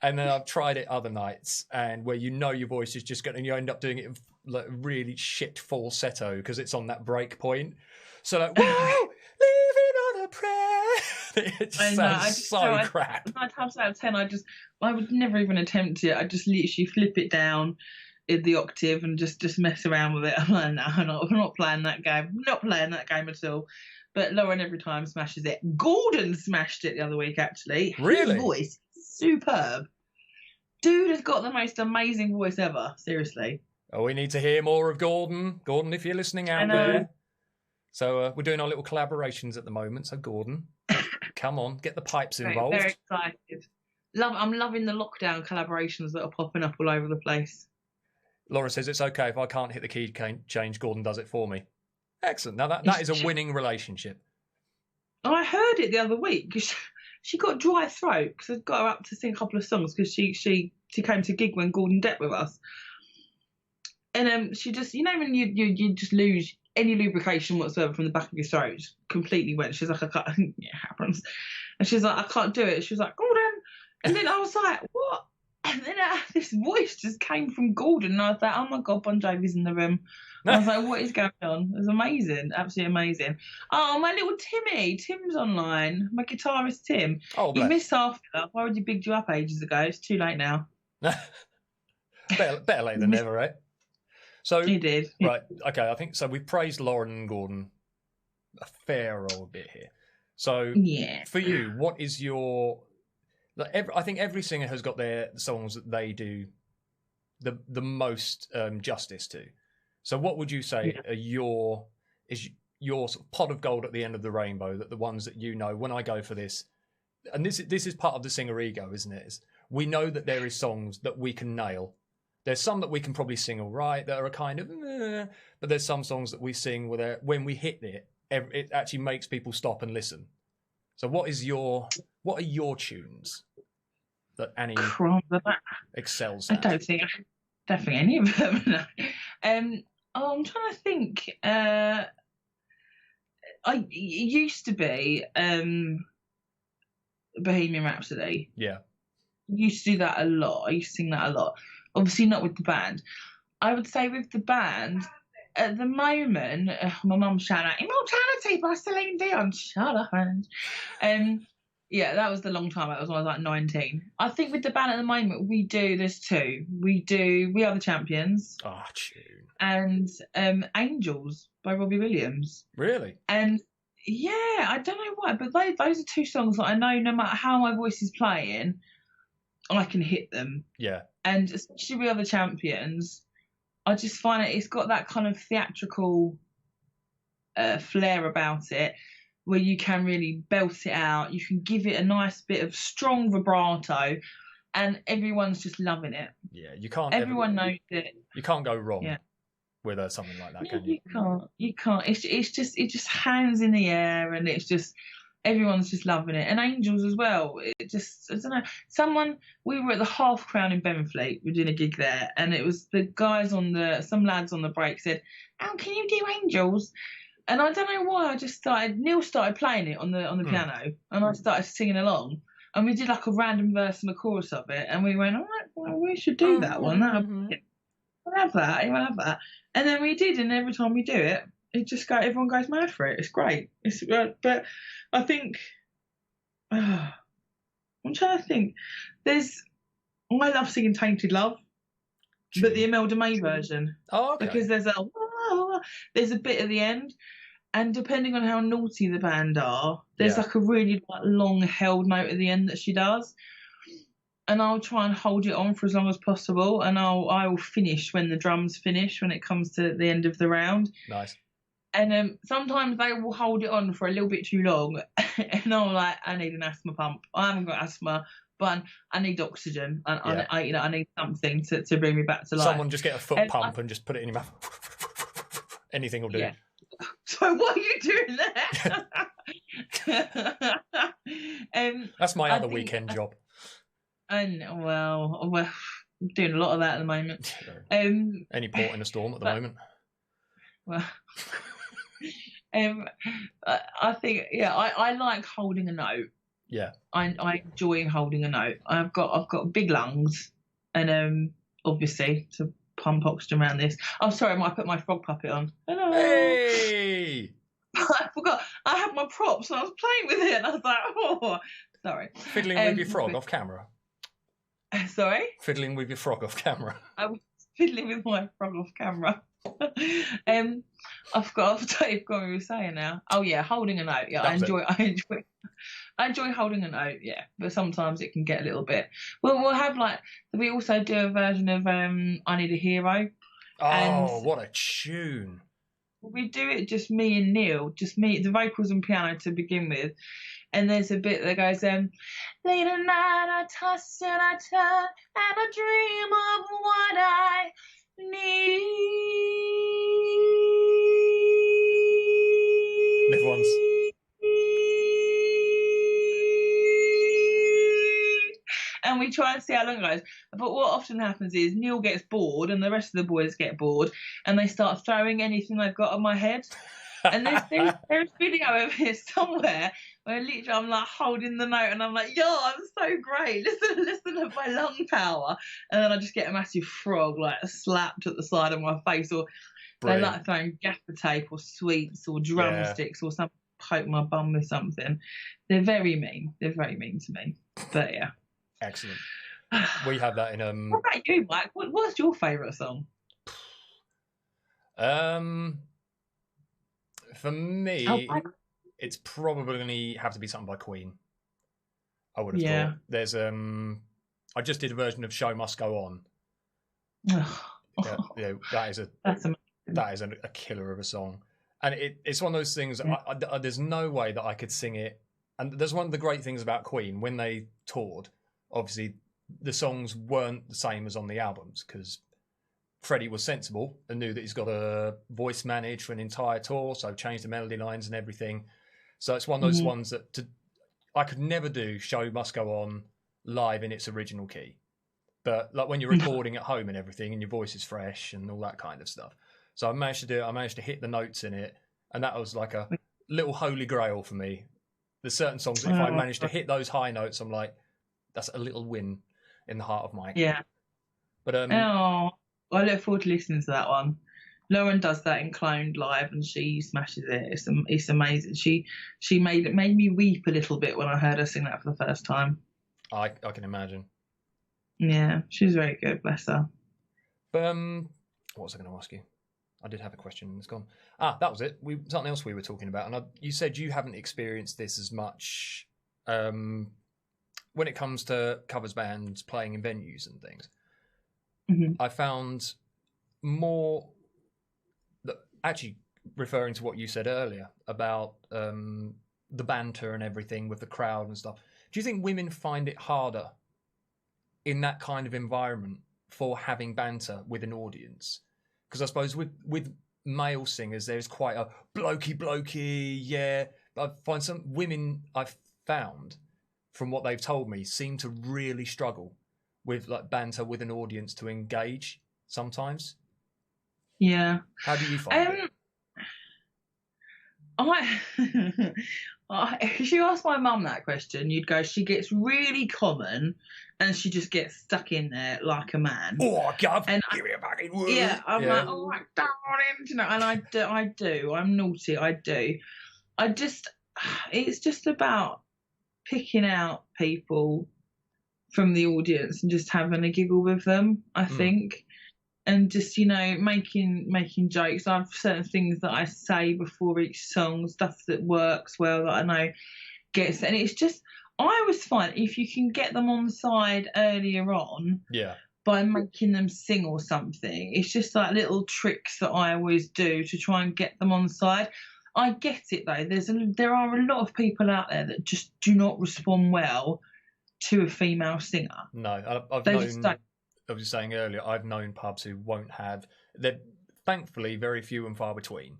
And then I've tried it other nights, and where your voice is just going, and you end up doing it in like really shit falsetto because it's on that break point. So like, whoa, leaving on a prayer. It just sounds so crap. 9 times out of 10, I would never even attempt it. I just literally flip it down in the octave and just mess around with it. I'm like, no, I'm not playing that game. I'm not playing that game at all. But Lauren every time smashes it. Gordon smashed it the other week, actually. Really? His voice, superb. Dude has got the most amazing voice ever. Seriously. Oh, we need to hear more of Gordon. Gordon, if you're listening out there. So we're doing our little collaborations at the moment. So Gordon, come on, get the pipes involved. Very excited. I'm loving the lockdown collaborations that are popping up all over the place. Laura says it's okay if I can't hit the key change. Gordon does it for me. Excellent. Now that is a winning relationship. I heard it the other week because she got dry throat because I got her up to sing a couple of songs because she came to gig when Gordon decked with us. And she just, when you just lose any lubrication whatsoever from the back of your throat, just completely wet. She's like, I can't, it happens. And she's like, I can't do it. She was like, Gordon. And then I was like, what? this voice just came from Gordon, and I was like, oh my God, Bon Jovi's in the room. I was like, what is going on? It was amazing, absolutely amazing. Oh, my little Tim's online. My guitarist Tim. Oh, You bless. missed half of it. I already bigged you up ages ago. It's too late now. better late than never, right? So you did, right? Okay, I think so. We've praised Lauren and Gordon a fair old bit here. So yeah, for you, what is your? I think every singer has got their songs that they do the most justice to. So what would you say are your sort of pot of gold at the end of the rainbow? That the ones that you know, when I go for this, and this is part of the singer ego, isn't it? We know that there is songs that we can nail. There's some that we can probably sing all right that are kind of, but there's some songs that we sing where when we hit it actually makes people stop and listen. So what are your tunes that Annie excels at? I don't think any of them. No. I'm trying to think. I used to be Bohemian Rhapsody. Yeah. Used to do that a lot. I used to sing that a lot. Obviously not with the band. I would say with the band, at the moment, my mum's shouting out, Immortality by Celine Dion. Shut up, man. Yeah, that was the long time. That was when I was like 19. I think with the band at the moment, there's two. We do We Are the Champions. Oh, tune. And Angels by Robbie Williams. Really? And yeah, I don't know why, but those are two songs that I know no matter how my voice is playing, I can hit them. Yeah. And especially We Are the Champions, I just find it's got that kind of theatrical flair about it, where you can really belt it out. You can give it a nice bit of strong vibrato, and everyone's just loving it. Yeah, you can't. Everyone knows it. You can't go wrong with something like that, can you? You can't. It just hangs in the air, and it's just everyone's just loving it. And Angels as well. It just, I don't know. We were at the Half Crown in Benfleet. We're doing a gig there, and it was the guys some lads on the break said, "Oh, can you do Angels?" And I don't know why, Neil started playing it on the piano, and I started singing along, and we did like a random verse and a chorus of it, and we went, all right, well, we should do that one. We'll have that. And then we did, and every time we do it, everyone goes mad for it. It's great. But I think, I'm trying to think, I love singing Tainted Love, but the Imelda May version. Oh, okay. Because there's a bit at the end, and depending on how naughty the band are, there's like a really long held note at the end that she does, and I'll try and hold it on for as long as possible, and I will finish when the drums finish, when it comes to the end of the round. Nice. And sometimes they will hold it on for a little bit too long, and I'm like, I need an asthma pump. I haven't got asthma, but I need oxygen, and I need something to bring me back to life. Someone just get a foot pump and just put it in your mouth. Anything will do. Yeah. So what are you doing there? That's my other weekend job. And well, I'm doing a lot of that at the moment. Any port in a storm at the moment. Well, I think I like holding a note. Yeah, I enjoy holding a note. I've got big lungs, and obviously to pump oxygen around this. I'm sorry, I might put my frog puppet on. Hello. Hey! I forgot. I had my props and I was playing with it, and I was like, oh, sorry. Fiddling with your frog off camera. Sorry? Fiddling with your frog off camera. I was fiddling with my frog off camera. I forgot what we were saying now. Oh yeah, holding a note. Yeah, I enjoy holding a note. Yeah, but sometimes it can get a little bit. We'll have we also do a version of I Need a Hero. Oh, what a tune! We do it just me and Neil, the vocals and piano to begin with, and there's a bit that goes late at night I toss and I turn and I dream of what I need. Live once. And we try and see how long it goes. But what often happens is Neil gets bored and the rest of the boys get bored and they start throwing anything they've got on my head. And there's video of it somewhere where literally I'm like holding the note and I'm like, yo, I'm so great. Listen to my lung power. And then I just get a massive frog like slapped at the side of my face, or Brilliant. they like throwing gaffer tape or sweets or drumsticks or something, poke my bum with something. They're very mean. They're very mean to me. But yeah. Excellent. We have that in What about you, Mike? What's your favourite song? For me, it's probably going to have to be something by Queen. I would have thought. There's I just did a version of "Show Must Go On." That is a killer of a song, and it's one of those things. There's no way that I could sing it. And there's one of the great things about Queen when they toured. Obviously, the songs weren't the same as on the albums because Freddie was sensible and knew that he's got a voice managed for an entire tour, so changed the melody lines and everything. So it's one of those ones that I could never do "Show Must Go On" live in its original key. But like when you're recording at home and everything and your voice is fresh and all that kind of stuff. So I managed to do it. I managed to hit the notes in it. And that was like a little holy grail for me. There's certain songs that if I manage to hit those high notes, I'm like, that's a little win in the heart of Mike. Yeah. But I look forward to listening to that one. Lauren does that in Cloned live, and she smashes it. It's amazing. She made me weep a little bit when I heard her sing that for the first time. I can imagine. Yeah, she's very good. Bless her. But what was I going to ask you? I did have a question. It's gone. That was it. Something else we were talking about, and you said you haven't experienced this as much when it comes to covers bands playing in venues and things. Mm-hmm. I found more, actually referring to what you said earlier about the banter and everything with the crowd and stuff. Do you think women find it harder in that kind of environment for having banter with an audience? Because I suppose with male singers, there's quite a blokey, yeah. But I find some women I've found, from what they've told me, seem to really struggle with like banter with an audience to engage sometimes. Yeah. How do you find it? If you ask my mum that question, you'd go, she gets really common and she just gets stuck in there like a man. Oh, Gov, give me a fucking word. Yeah, I'm like, oh, I don't want him to know. And I do. I'm naughty. I do. It's just about picking out people from the audience and just having a giggle with them, I think. And just, making jokes. I have certain things that I say before each song, stuff that works well that I know gets. And it's just, I always find if you can get them on side earlier on, by making them sing or something, it's just like little tricks that I always do to try and get them on side. I get it though. There are a lot of people out there that just do not respond well to a female singer. No, I've known. I was saying earlier, I've known pubs who won't have. They're thankfully very few and far between,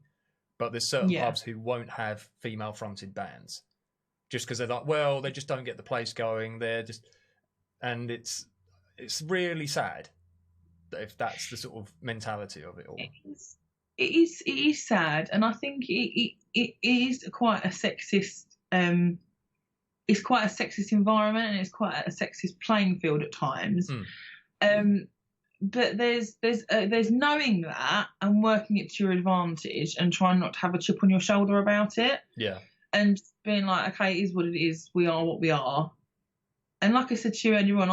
but there's certain pubs who won't have female-fronted bands, just because they're like, well, they just don't get the place going. They're just, and it's really sad if that's the sort of mentality of it all. It is sad, and I think it is quite a sexist. It's quite a sexist environment, and it's quite a sexist playing field at times. But there's knowing that and working it to your advantage and trying not to have a chip on your shoulder about it. Yeah. And being like, okay, it is what it is. We are what we are. And like I said to you earlier on,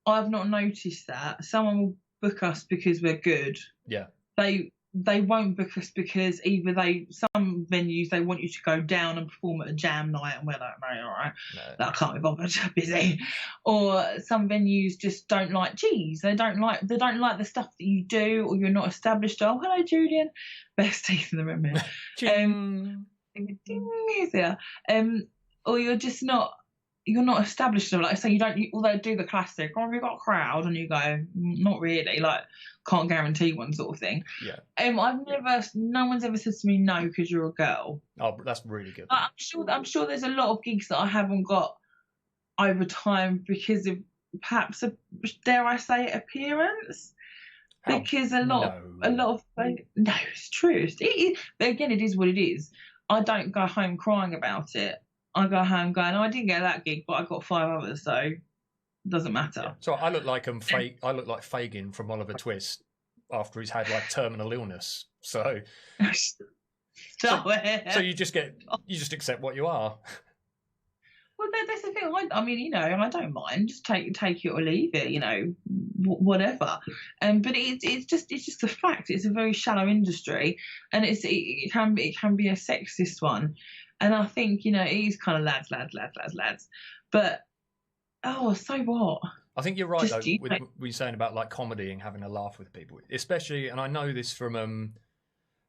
I've not noticed that someone will book us because we're good. Yeah. They won't book us because either some venues they want you to go down and perform at a jam night and we're like, right, all right, I can't be bothered, busy. Or some venues just don't like they don't like the stuff that you do, or you're not established. Oh, hello, Julian, best teeth in the room here. Or you're just not. You're not established enough. Like, so you don't, although do the classic, have you got a crowd? And you go, not really, like, can't guarantee one sort of thing. Yeah. No one's ever said to me, no, because you're a girl. Oh, that's really good. I'm sure there's a lot of gigs that I haven't got over time because of perhaps, dare I say, appearance. How? because a lot No. of no, it's true. But again, it is what it is. I don't go home crying about it. I go home going, oh, I didn't get that gig, but I got 5 others, so it doesn't matter. Yeah. So I look like I look like Fagin from Oliver Twist after he's had like terminal illness. So Stop it. so you just accept what you are. Well, that's the thing. I mean, I don't mind. Just take it or leave it. Whatever. But it's just a fact. It's a very shallow industry, and it can be a sexist one. And I think it is kind of lads. But so what? I think you're right though. With what you're saying about like comedy and having a laugh with people, especially, and I know this from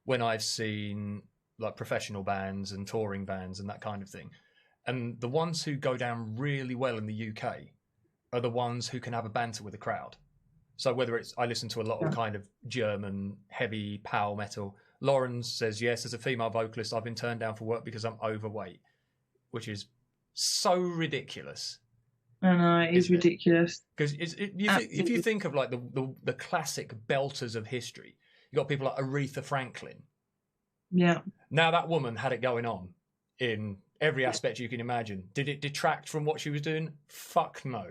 when I've seen like professional bands and touring bands and that kind of thing. And the ones who go down really well in the UK are the ones who can have a banter with the crowd. So whether it's, I listen to a lot of kind of German heavy power metal. Lauren says, yes, as a female vocalist, I've been turned down for work because I'm overweight, which is so ridiculous. I know, it is ridiculous. Because if you think of like the classic belters of history, you've got people like Aretha Franklin. Yeah. Now that woman had it going on in every aspect you can imagine. Did it detract from what she was doing? Fuck no.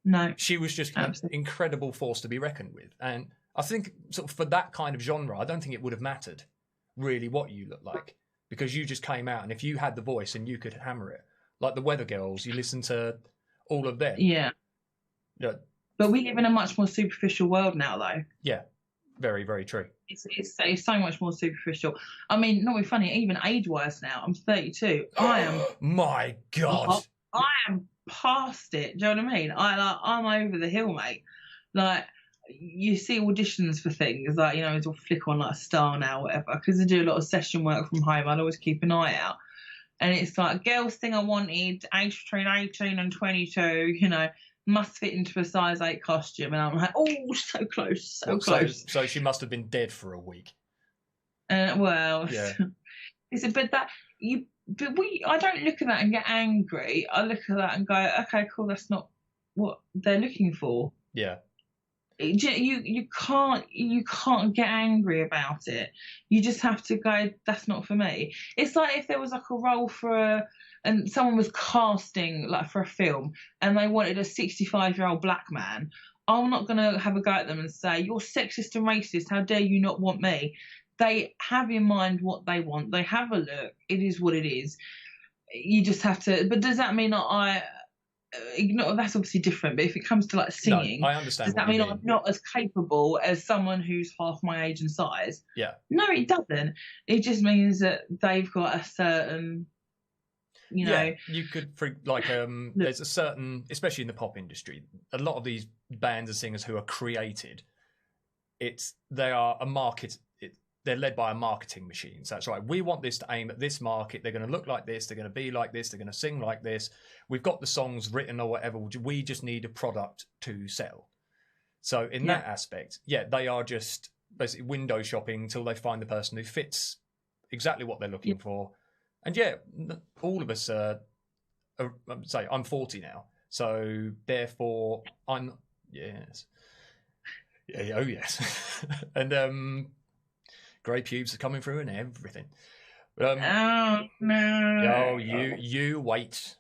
No. She was just an incredible force to be reckoned with. And I think sort of for that kind of genre, I don't think it would have mattered really what you look like, because you just came out, and if you had the voice and you could hammer it, like the Weather Girls, you listen to all of them. Yeah. Yeah. But we live in a much more superficial world now, though. Yeah. Very, very true. It's so much more superficial. I mean, not be funny, even age-wise now, I'm 32. I am... My God. I am past it. Do you know what I mean? I'm over the hill, mate. Like, you see auditions for things, like, it'll flick on like a star now, whatever, because I do a lot of session work from home. I'd always keep an eye out. And it's like, girls thing I wanted, age between 18 and 22, must fit into a size 8 costume. And I'm like, oh, so close, so close. So she must have been dead for a week. Well, yeah. I don't look at that and get angry. I look at that and go, okay, cool, that's not what they're looking for. Yeah. You can't get angry about it. You just have to go, that's not for me. It's like if there was like a role and someone was casting like for a film and they wanted a 65-year-old black man. I'm not going to have a go at them and say, you're sexist and racist, how dare you not want me. They have in mind what they want. They have a look. It is what it is. You just have to, but does that mean that I ignore? That's obviously different, but if it comes to like singing, no, I understand. Does that mean I'm not as capable as someone who's half my age and size? Yeah. No, it doesn't. It just means that they've got a certain, Yeah, you could there's a certain, especially in the pop industry, a lot of these bands and singers who are created, they are a market. They're led by a marketing machine. So that's right. We want this to aim at this market. They're going to look like this. They're going to be like this. They're going to sing like this. We've got the songs written or whatever. We just need a product to sell. So in that aspect, they are just basically window shopping until they find the person who fits exactly what they're looking for. And all of us I'm 40 now. So therefore yes. Yeah, oh yes. And grey pubes are coming through and everything. Oh no! Oh, you wait.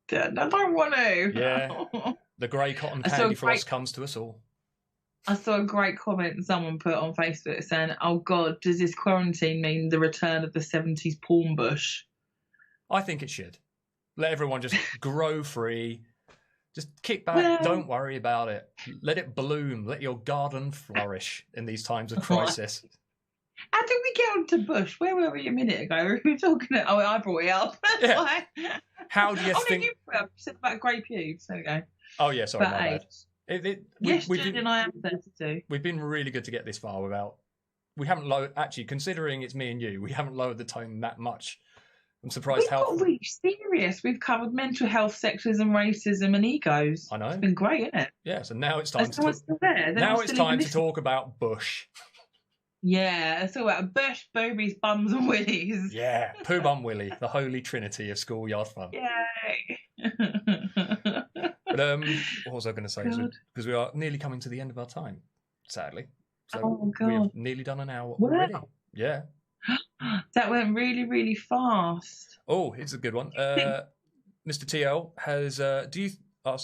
I don't want to. Yeah, the grey cotton candy floss comes to us all. I saw a great comment someone put on Facebook saying, "Oh God, does this quarantine mean the return of the 70s porn bush?" I think it should. Let everyone just grow free. Just kick back. Don't worry about it. Let it bloom. Let your garden flourish in these times of crisis. How did we get onto Bush? Where were we a minute ago? We were talking. I brought it up. Yeah. How do you think? No, you said about grey pubes. There we go. Oh yeah, sorry about that. Yes, Jen, I am 32. We've been really good to get this far without. We haven't lowered. Actually, considering it's me and you, we haven't lowered the tone that much. I'm surprised how. We've got really serious. We've covered mental health, sexism, racism, and egos. I know. It's been great, isn't it? Yeah. So now it's time Now it's time to talk about Bush. Yeah, let's talk about Bush, boobies, bums, and willies. Yeah, Pooh Bum Willie, the holy trinity of schoolyard fun. Yay! But what was I going to say? Because we are nearly coming to the end of our time. sadly. So Oh we've God! nearly done an hour Wow. already. Yeah. That went really, really fast. Oh, it's a good one. Mr. TL has.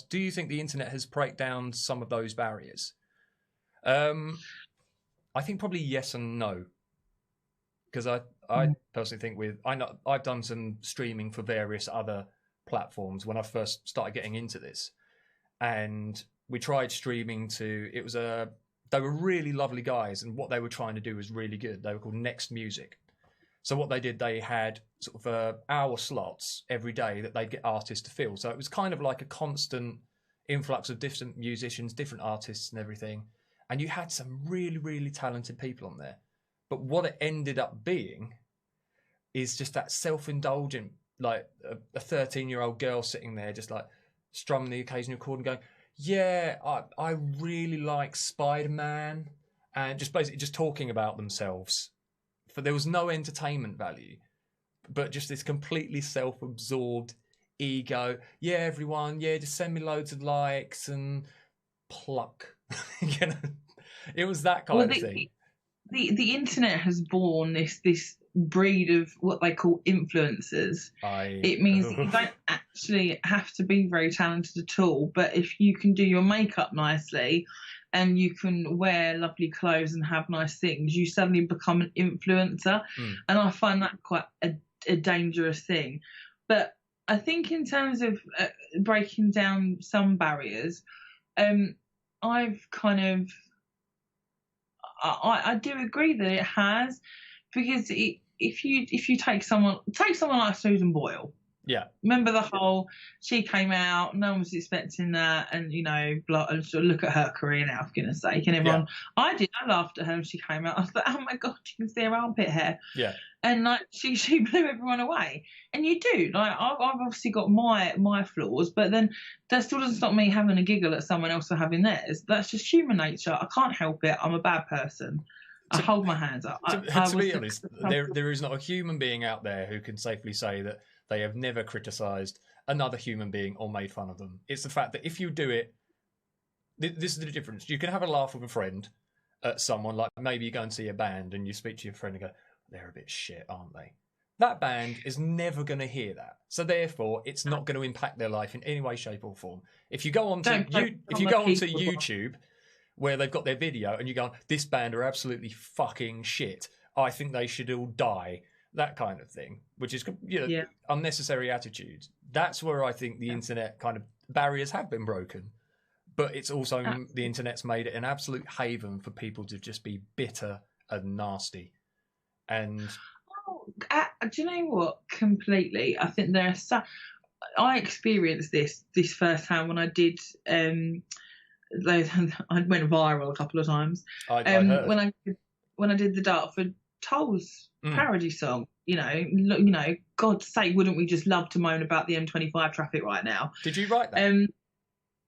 Do you think the internet has break down some of those barriers? I think probably yes and no, because I personally think I've done some streaming for various other platforms when I first started getting into this, and we tried streaming to. They were really lovely guys, and what they were trying to do was really good. They were called Next Music. So what they did, they had sort of hour slots every day that they'd get artists to fill. So it was kind of like a constant influx of different musicians, different artists and everything. And you had some really, really talented people on there. But what it ended up being is just that self-indulgent, like a 13-year-old girl sitting there just like strumming the occasional chord and going, yeah, I really like Spider-Man. And just basically just talking about themselves. For there was no entertainment value, but just this completely self-absorbed ego. Yeah, everyone. Yeah, just send me loads of likes and pluck. You know, it was that kind of thing. The internet has born this breed of what they call influencers. It means that you don't actually have to be very talented at all, but if you can do your makeup nicely and you can wear lovely clothes and have nice things, you suddenly become an influencer. And I find that quite a dangerous thing. But I think in terms of breaking down some barriers, I've kind of I do agree that it has, because if you take someone like Susan Boyle. Yeah. Remember the whole, she came out, no one was expecting that, and sort of look at her career now, for goodness sake, and everyone, I laughed at her when she came out. I was like, oh my God, you can see her armpit hair. Yeah. And like she blew everyone away. And you do, like, I've obviously got my flaws, but then that still doesn't stop me having a giggle at someone else for having theirs. That's just human nature. I can't help it. I'm a bad person. I hold my hands up. To be honest, there is not a human being out there who can safely say that they have never criticised another human being or made fun of them. It's the fact that if you do it, this is the difference. You can have a laugh with a friend at someone, like maybe you go and see a band and you speak to your friend and go, they're a bit shit, aren't they? That band is never going to hear that. So therefore, it's not going to impact their life in any way, shape or form. If you go onto YouTube, where they've got their video and you go, this band are absolutely fucking shit, I think they should all die. That kind of thing, which is unnecessary attitudes. That's where I think the internet kind of barriers have been broken. But it's also the internet's made it an absolute haven for people to just be bitter and nasty. And do you know what? Completely. I think I experienced this firsthand when I did. I went viral a couple of times. I heard. when I did the Dartford Tolls parody song. God's sake, wouldn't we just love to moan about the M25 traffic right now? Did you write that?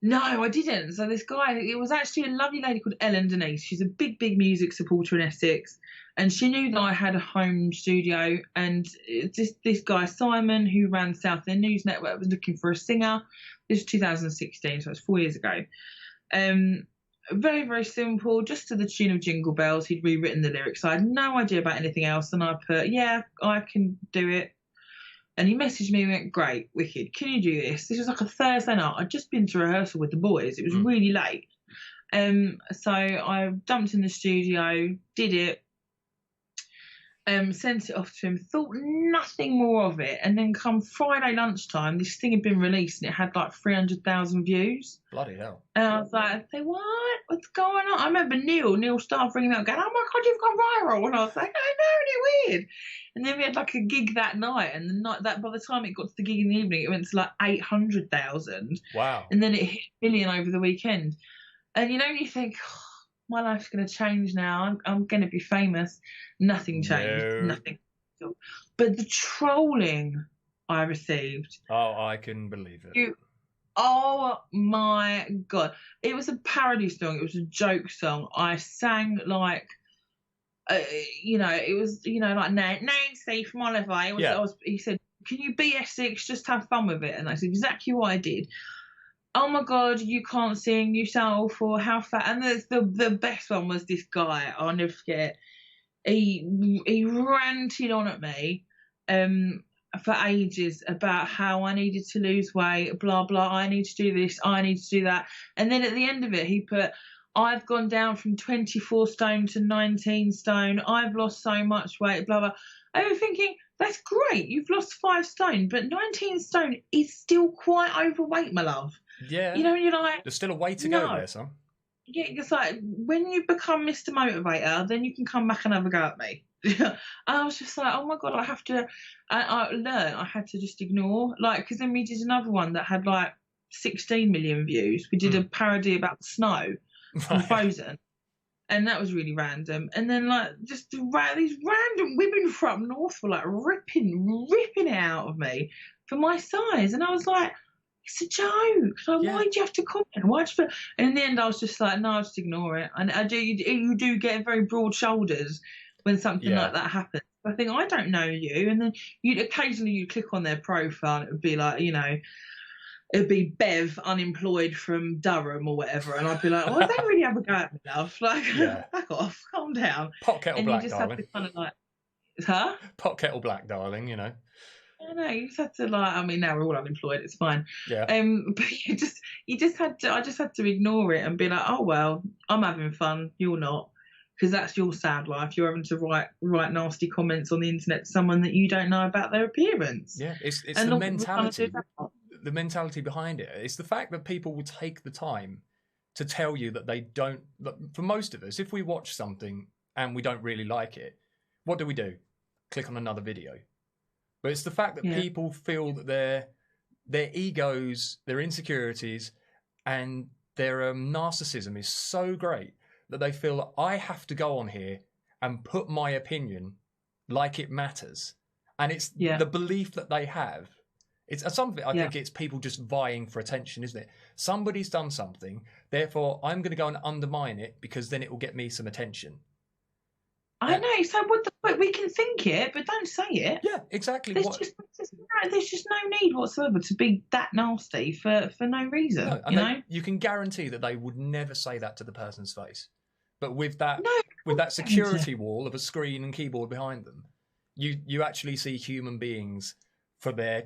No, I didn't. So this guy, it was actually a lovely lady called Ellen Denise. She's a big, big music supporter in Essex. And she knew that I had a home studio. And this guy, Simon, who ran South End News Network, was looking for a singer. This was 2016, so it's 4 years ago. Very, very simple, just to the tune of Jingle Bells. He'd rewritten the lyrics. I had no idea about anything else. And I put, yeah, I can do it. And he messaged me and went, great, wicked, can you do this? This was like a Thursday night. I'd just been to rehearsal with the boys. It was really late. So I dumped in the studio, did it, sent it off to him, thought nothing more of it. And then come Friday lunchtime, this thing had been released and it had like 300,000 views. Bloody hell. And I was like, what? What's going on? I remember Neil started ringing out going, oh my God, you've gone viral. And I was like, I know, isn't it weird? And then we had like a gig that night, and the night that, by the time it got to the gig in the evening, it went to like 800,000. Wow. And then it hit a million over the weekend. And you think, my life's going to change now. I'm going to be famous. Nothing changed. No. Nothing. But the trolling I received. Oh, I can believe it. Oh my God. It was a parody song. It was a joke song. I sang like, it was, like Nancy from Oliver. He said, can you be Essex? Just have fun with it. And that's exactly what I did. oh my God, you can't sing, you sound awful, how fat. And the best one was this guy, I'll never forget. He ranted on at me for ages about how I needed to lose weight, blah, blah, I need to do this, I need to do that. And then at the end of it, he put, I've gone down from 24 stone to 19 stone, I've lost so much weight, blah, blah. I was thinking, that's great, you've lost 5 stone, but 19 stone is still quite overweight, my love. Yeah. You know, you're like, there's still a way to go there, son. Yeah, it's like when you become Mr. Motivator, then you can come back and have a go at me. I was just like, oh my God, I have to. I learned I had to just ignore, like, because then we did another one that had like 16 million views. We did a parody about the snow from Frozen, and that was really random. And then like just these random women from North were like ripping it out of me for my size, and I was like, it's a joke. Like, why do you have to comment? Why do you... And in the end, I was just like, no, I'll just ignore it. And you do get very broad shoulders when something like that happens. I think, I don't know you. And then you'd click on their profile and it would be like, you know, it'd be Bev, unemployed from Durham or whatever. And I'd be like, oh, I don't really have a go at me, love. Like, back off, calm down. Pot kettle black, darling. And you just have to kind of like, huh? Pot kettle black, darling, you know. I know, you just had to like. I mean, now we're all unemployed. It's fine. Yeah. But you just had to. I just had to ignore it and be like, oh well, I'm having fun. You're not, because that's your sad life. You're having to write nasty comments on the internet to someone that you don't know about their appearance. Yeah, it's the mentality. The mentality behind it. It's the fact that people will take the time to tell you that they don't. For most of us, if we watch something and we don't really like it, what do? Click on another video. But it's the fact that people feel that their egos, their insecurities, and their narcissism is so great that they feel that I have to go on here and put my opinion like it matters. And it's the belief that they have. It's something. I think it's people just vying for attention, isn't it? Somebody's done something, therefore I'm going to go and undermine it because then it will get me some attention. I know. So what the fuck? We can think it, but don't say it. Yeah, exactly. There's just no need whatsoever to be that nasty for no reason. No, you know, you can guarantee that they would never say that to the person's face. But with that security wall of a screen and keyboard behind them, you actually see human beings for their.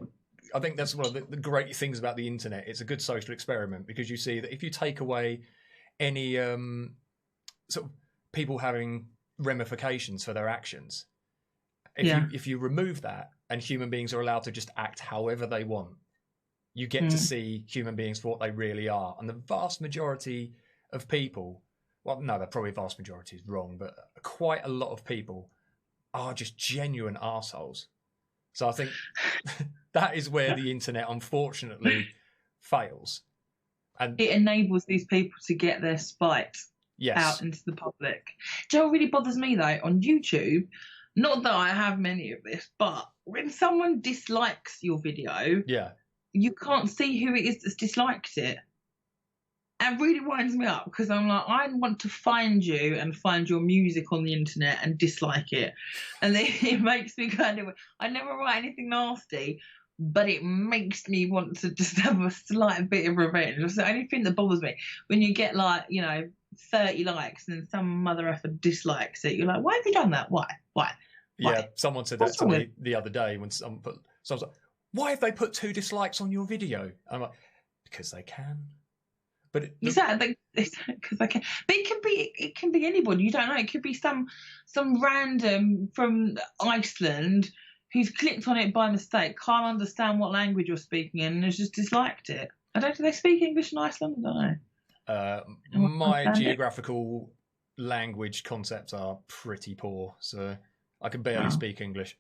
I think that's one of the great things about the internet. It's a good social experiment because you see that if you take away any sort of people having ramifications for their actions, if you remove that and human beings are allowed to just act however they want, you get to see human beings for what they really are. And the vast majority of people, well, no, the probably vast majority is wrong, but quite a lot of people are just genuine arseholes. So I think that is where the internet unfortunately fails. And it enables these people to get their spite out into the public. Do you know what really bothers me though on YouTube? Not that I have many of this, but when someone dislikes your video, you can't see who it is that's disliked it. It really winds me up because I'm like, I want to find you and find your music on the internet and dislike it. And then it makes me kind of, I never write anything nasty, but it makes me want to just have a slight bit of revenge. It's the only thing that bothers me. When you get like, 30 likes and then some mother effer dislikes it, you're like, why have you done that? Why? Yeah, someone said that to me the other day when someone was like, why have they put 2 dislikes on your video? I'm like, because they can. But exactly, because I can. But it can be anybody. You don't know. It could be some random from Iceland who's clicked on it by mistake, can't understand what language you're speaking in, and has just disliked it. Do they speak English in Iceland? I don't know. My geographical language concepts are pretty poor, so I can barely speak English.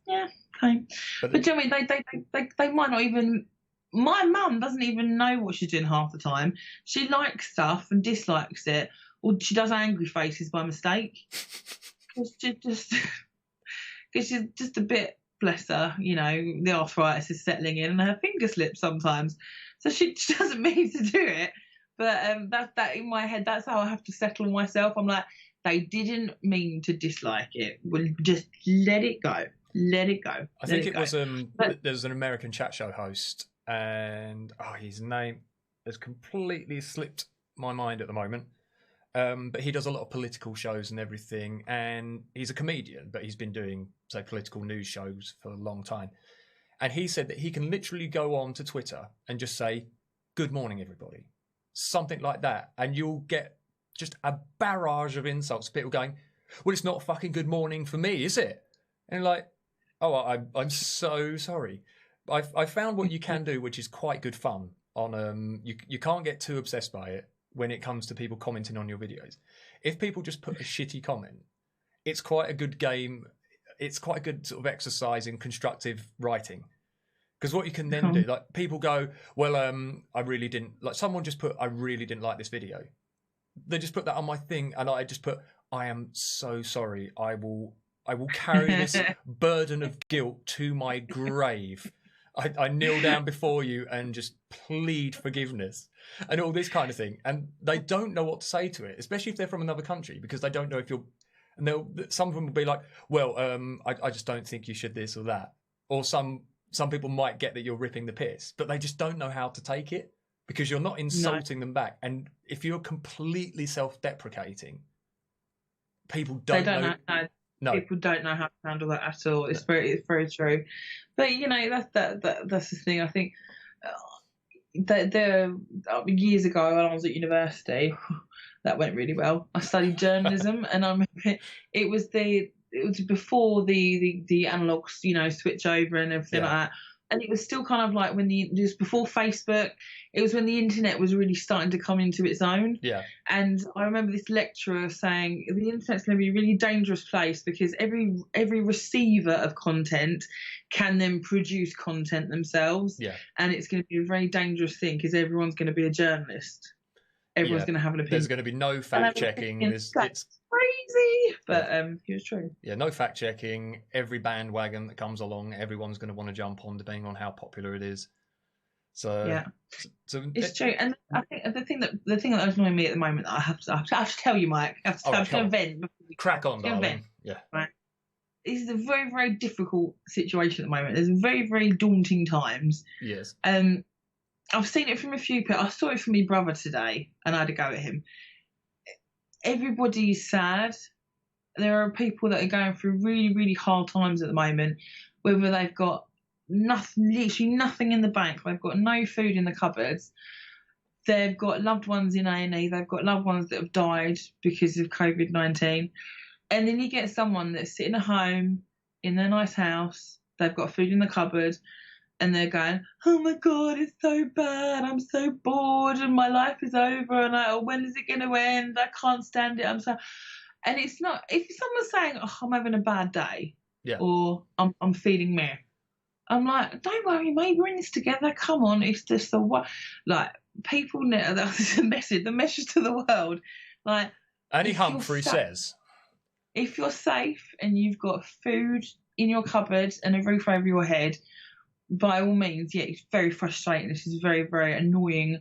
Yeah, okay. But do you know what I mean? They might not even. My mum doesn't even know what she's doing half the time. She likes stuff and dislikes it, or she does angry faces by mistake. Because she's just a bit, bless her, the arthritis is settling in and her finger slips sometimes. So she doesn't mean to do it. But that in my head, that's how I have to settle myself. I'm like, they didn't mean to dislike it. We'll just let it go. Let it go. I think it was there's an American chat show host and his name has completely slipped my mind at the moment. But he does a lot of political shows and everything, and he's a comedian, but he's been doing, say, political news shows for a long time. And he said that he can literally go on to Twitter and just say, "Good morning, everybody," something like that, and you'll get just a barrage of insults. People going, "Well, it's not fucking good morning for me, is it?" And like, I'm so sorry. I found what you can do, which is quite good fun. On you can't get too obsessed by it when it comes to people commenting on your videos. If people just put a shitty comment, it's quite a good game. It's quite a good sort of exercise in constructive writing. Because what you can then do, like people go, "Well, I really didn't," like someone just put, "I really didn't like this video." They just put that on my thing, and I just put, "I am so sorry. I will carry this burden of guilt to my grave. I kneel down before you and just plead forgiveness," and all this kind of thing. And they don't know what to say to it, especially if they're from another country, because they don't know if you're. And some of them will be like, "Well, I just don't think you should this or that," or some people might get that you're ripping the piss, but they just don't know how to take it because you're not insulting them back. And if you're completely self-deprecating, people don't know. No. People don't know how to handle that at all. It's very true. But that's the thing. I think there years ago when I was at university, that went really well. I studied journalism, and I remember it was before the analogue, switch over and everything like that. And it was still kind of like just before Facebook. It was when the internet was really starting to come into its own. Yeah. And I remember this lecturer saying the internet's going to be a really dangerous place because every receiver of content can then produce content themselves. Yeah. And it's going to be a very dangerous thing because everyone's going to be a journalist. Everyone's going to have an opinion. There's going to be no fact checking. It's crazy, but it was true. Yeah, no fact checking. Every bandwagon that comes along, everyone's going to want to jump on, depending on how popular it is. So yeah, it's true. And I think the thing that is annoying me at the moment, I have to tell you, Mike. I have to vent. Crack on, darling. Yeah. Right. This is a very, very difficult situation at the moment. There's very, very daunting times. Yes. I've seen it from a few people. I saw it from my brother today, and I had to go at him. Everybody's sad. There are people that are going through really, really hard times at the moment, whether they've got literally nothing in the bank, they've got no food in the cupboards, they've got loved ones in A&E, they've got loved ones that have died because of COVID-19, and then you get someone that's sitting at home in their nice house, they've got food in the cupboard, and they're going, "Oh my God, it's so bad. I'm so bored and my life is over. And when is it going to end? I can't stand it. I'm so..." And it's not, if someone's saying, "Oh, I'm having a bad day," or I'm feeling meh, I'm like, "Don't worry, mate. We're in this together. Come on." It's just people know that's the message to the world. Like Annie Humphrey says, if you're safe and you've got food in your cupboard and a roof over your head, by all means, it's very frustrating. This is a very, very annoying,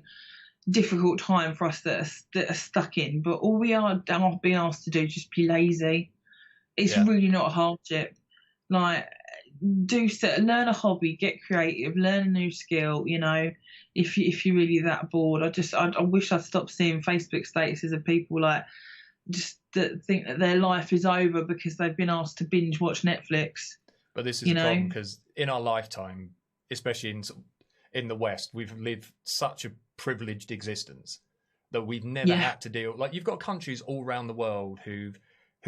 difficult time for us that are stuck in. But all we are being asked to do is just be lazy. It's really not a hardship. Like, learn a hobby, get creative, learn a new skill. If you're really that bored, I wish I'd stopped seeing Facebook statuses of people like just that think that their life is over because they've been asked to binge watch Netflix. But this is a problem because in our lifetime, especially in the West, we've lived such a privileged existence that we've never had to deal. Like, you've got countries all around the world who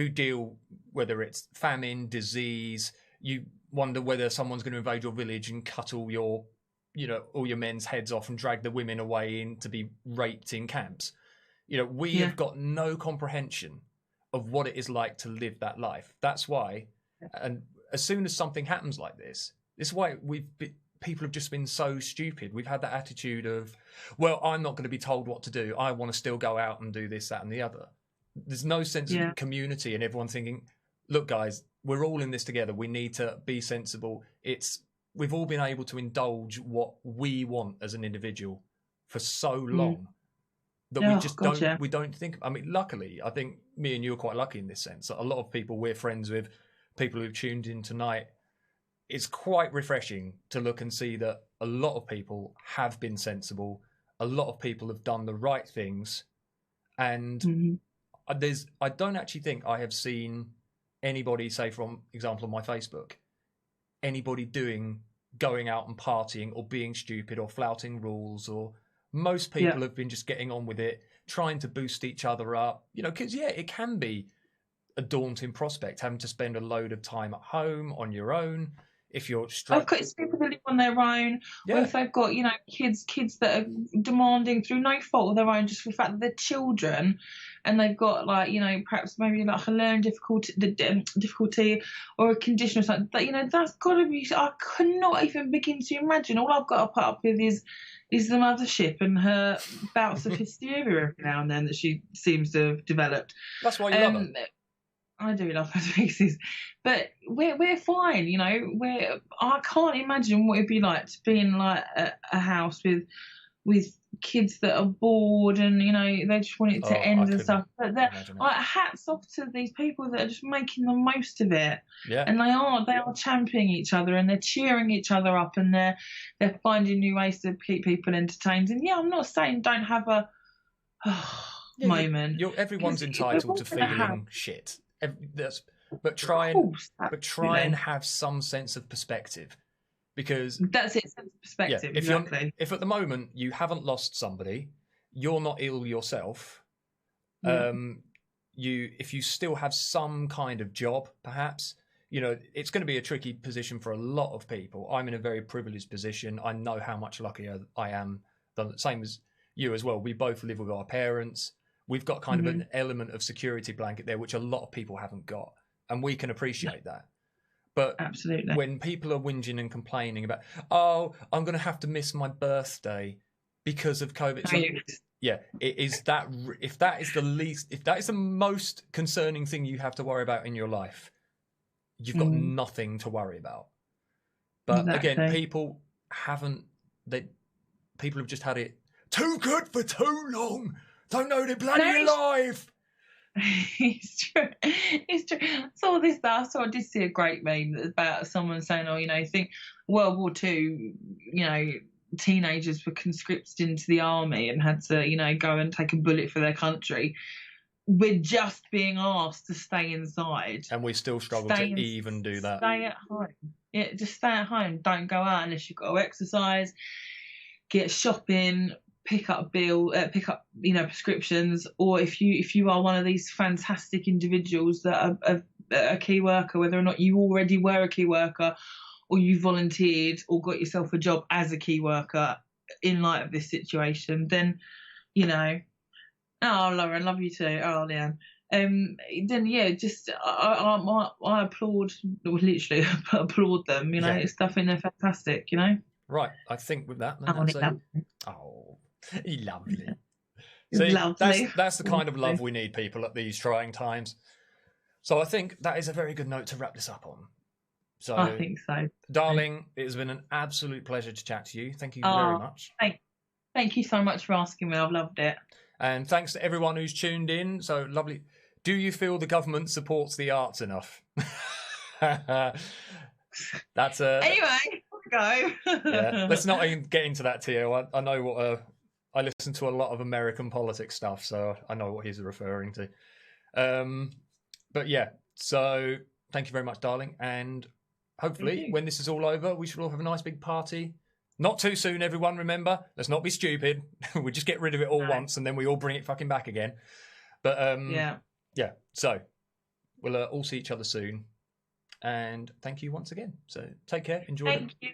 deal, whether it's famine, disease. You wonder whether someone's going to invade your village and cut all your men's heads off and drag the women away to be raped in camps. We have got no comprehension of what it is like to live that life. That's why, and as soon as something happens like this is why people have just been so stupid. We've had that attitude of, "Well, I'm not going to be told what to do. I want to still go out and do this, that, and the other." There's no sense of community, and everyone thinking, "Look, guys, we're all in this together. We need to be sensible." We've all been able to indulge what we want as an individual for so long that we don't think. I mean, luckily, I think me and you are quite lucky in this sense. A lot of people we're friends with, people who've tuned in tonight, it's quite refreshing to look and see that a lot of people have been sensible. A lot of people have done the right things, and I don't actually think I have seen anybody, say, for example, on my Facebook, anybody going out and partying or being stupid or flouting rules. Or most people have been just getting on with it, trying to boost each other up. You know, because it can be a daunting prospect having to spend a load of time at home on your own. If you're struggling, it's people that live on their own, or if they've got kids that are demanding through no fault of their own, just for the fact that they're children, and they've got perhaps maybe like a learning difficulty or a condition or something. That that's got to be. I cannot even begin to imagine. All I've got to put up with is the mothership and her bouts of hysteria every now and then that she seems to have developed. That's why you love her. I do love her to pieces, but we're fine, I can't imagine what it'd be like to be in like a house with kids that are bored and they just want it to end and stuff. But hats off to these people that are just making the most of it. Yeah. And they are championing each other and they're cheering each other up and they're finding new ways to keep people entertained. And I'm not saying don't have a moment. Everyone's entitled to feeling shit. But try and have some sense of perspective, because that's it. Sense of perspective. Exactly. If at the moment you haven't lost somebody, you're not ill yourself. If you still have some kind of job, perhaps it's going to be a tricky position for a lot of people. I'm in a very privileged position. I know how much luckier I am. The same as you as well. We both live with our parents. We've got kind of an element of security blanket there, which a lot of people haven't got. And we can appreciate that. But absolutely, when people are whinging and complaining about, I'm going to have to miss my birthday because of COVID. If that is the most concerning thing you have to worry about in your life, you've got nothing to worry about. But again, people have just had it too good for too long. Don't know they're bloody alive. It's true. I did see a great meme about someone saying, you think World War II, teenagers were conscripted into the army and had to, go and take a bullet for their country. We're just being asked to stay inside. And we still struggle to even do that. Stay at home. Yeah, just stay at home. Don't go out unless you've got to exercise, get shopping, pick up prescriptions, or if you are one of these fantastic individuals that are a key worker, whether or not you already were a key worker or you volunteered or got yourself a job as a key worker in light of this situation, then Lauren, love you too. Leanne. Just I applaud, literally applaud them. Stuff in there fantastic. Right, I think with that, lovely. See, lovely. That's the kind of love we need, people, at these trying times. So I think that is a very good note to wrap this up on. So I think so. Darling, it has been an absolute pleasure to chat to you. Thank you very much. Thank you so much for asking me. I've loved it. And thanks to everyone who's tuned in. So lovely. Do you feel the government supports the arts enough? That's anyway, go. Let's not even get into that, Tio. I know what I listen to a lot of American politics stuff, so I know what he's referring to. But yeah, so thank you very much, darling. And hopefully when this is all over, we should all have a nice big party. Not too soon, everyone, remember. Let's not be stupid. We just get rid of it all once and then we all bring it fucking back again. But yeah. So we'll all see each other soon. And thank you once again. So take care. Enjoy. Thank you.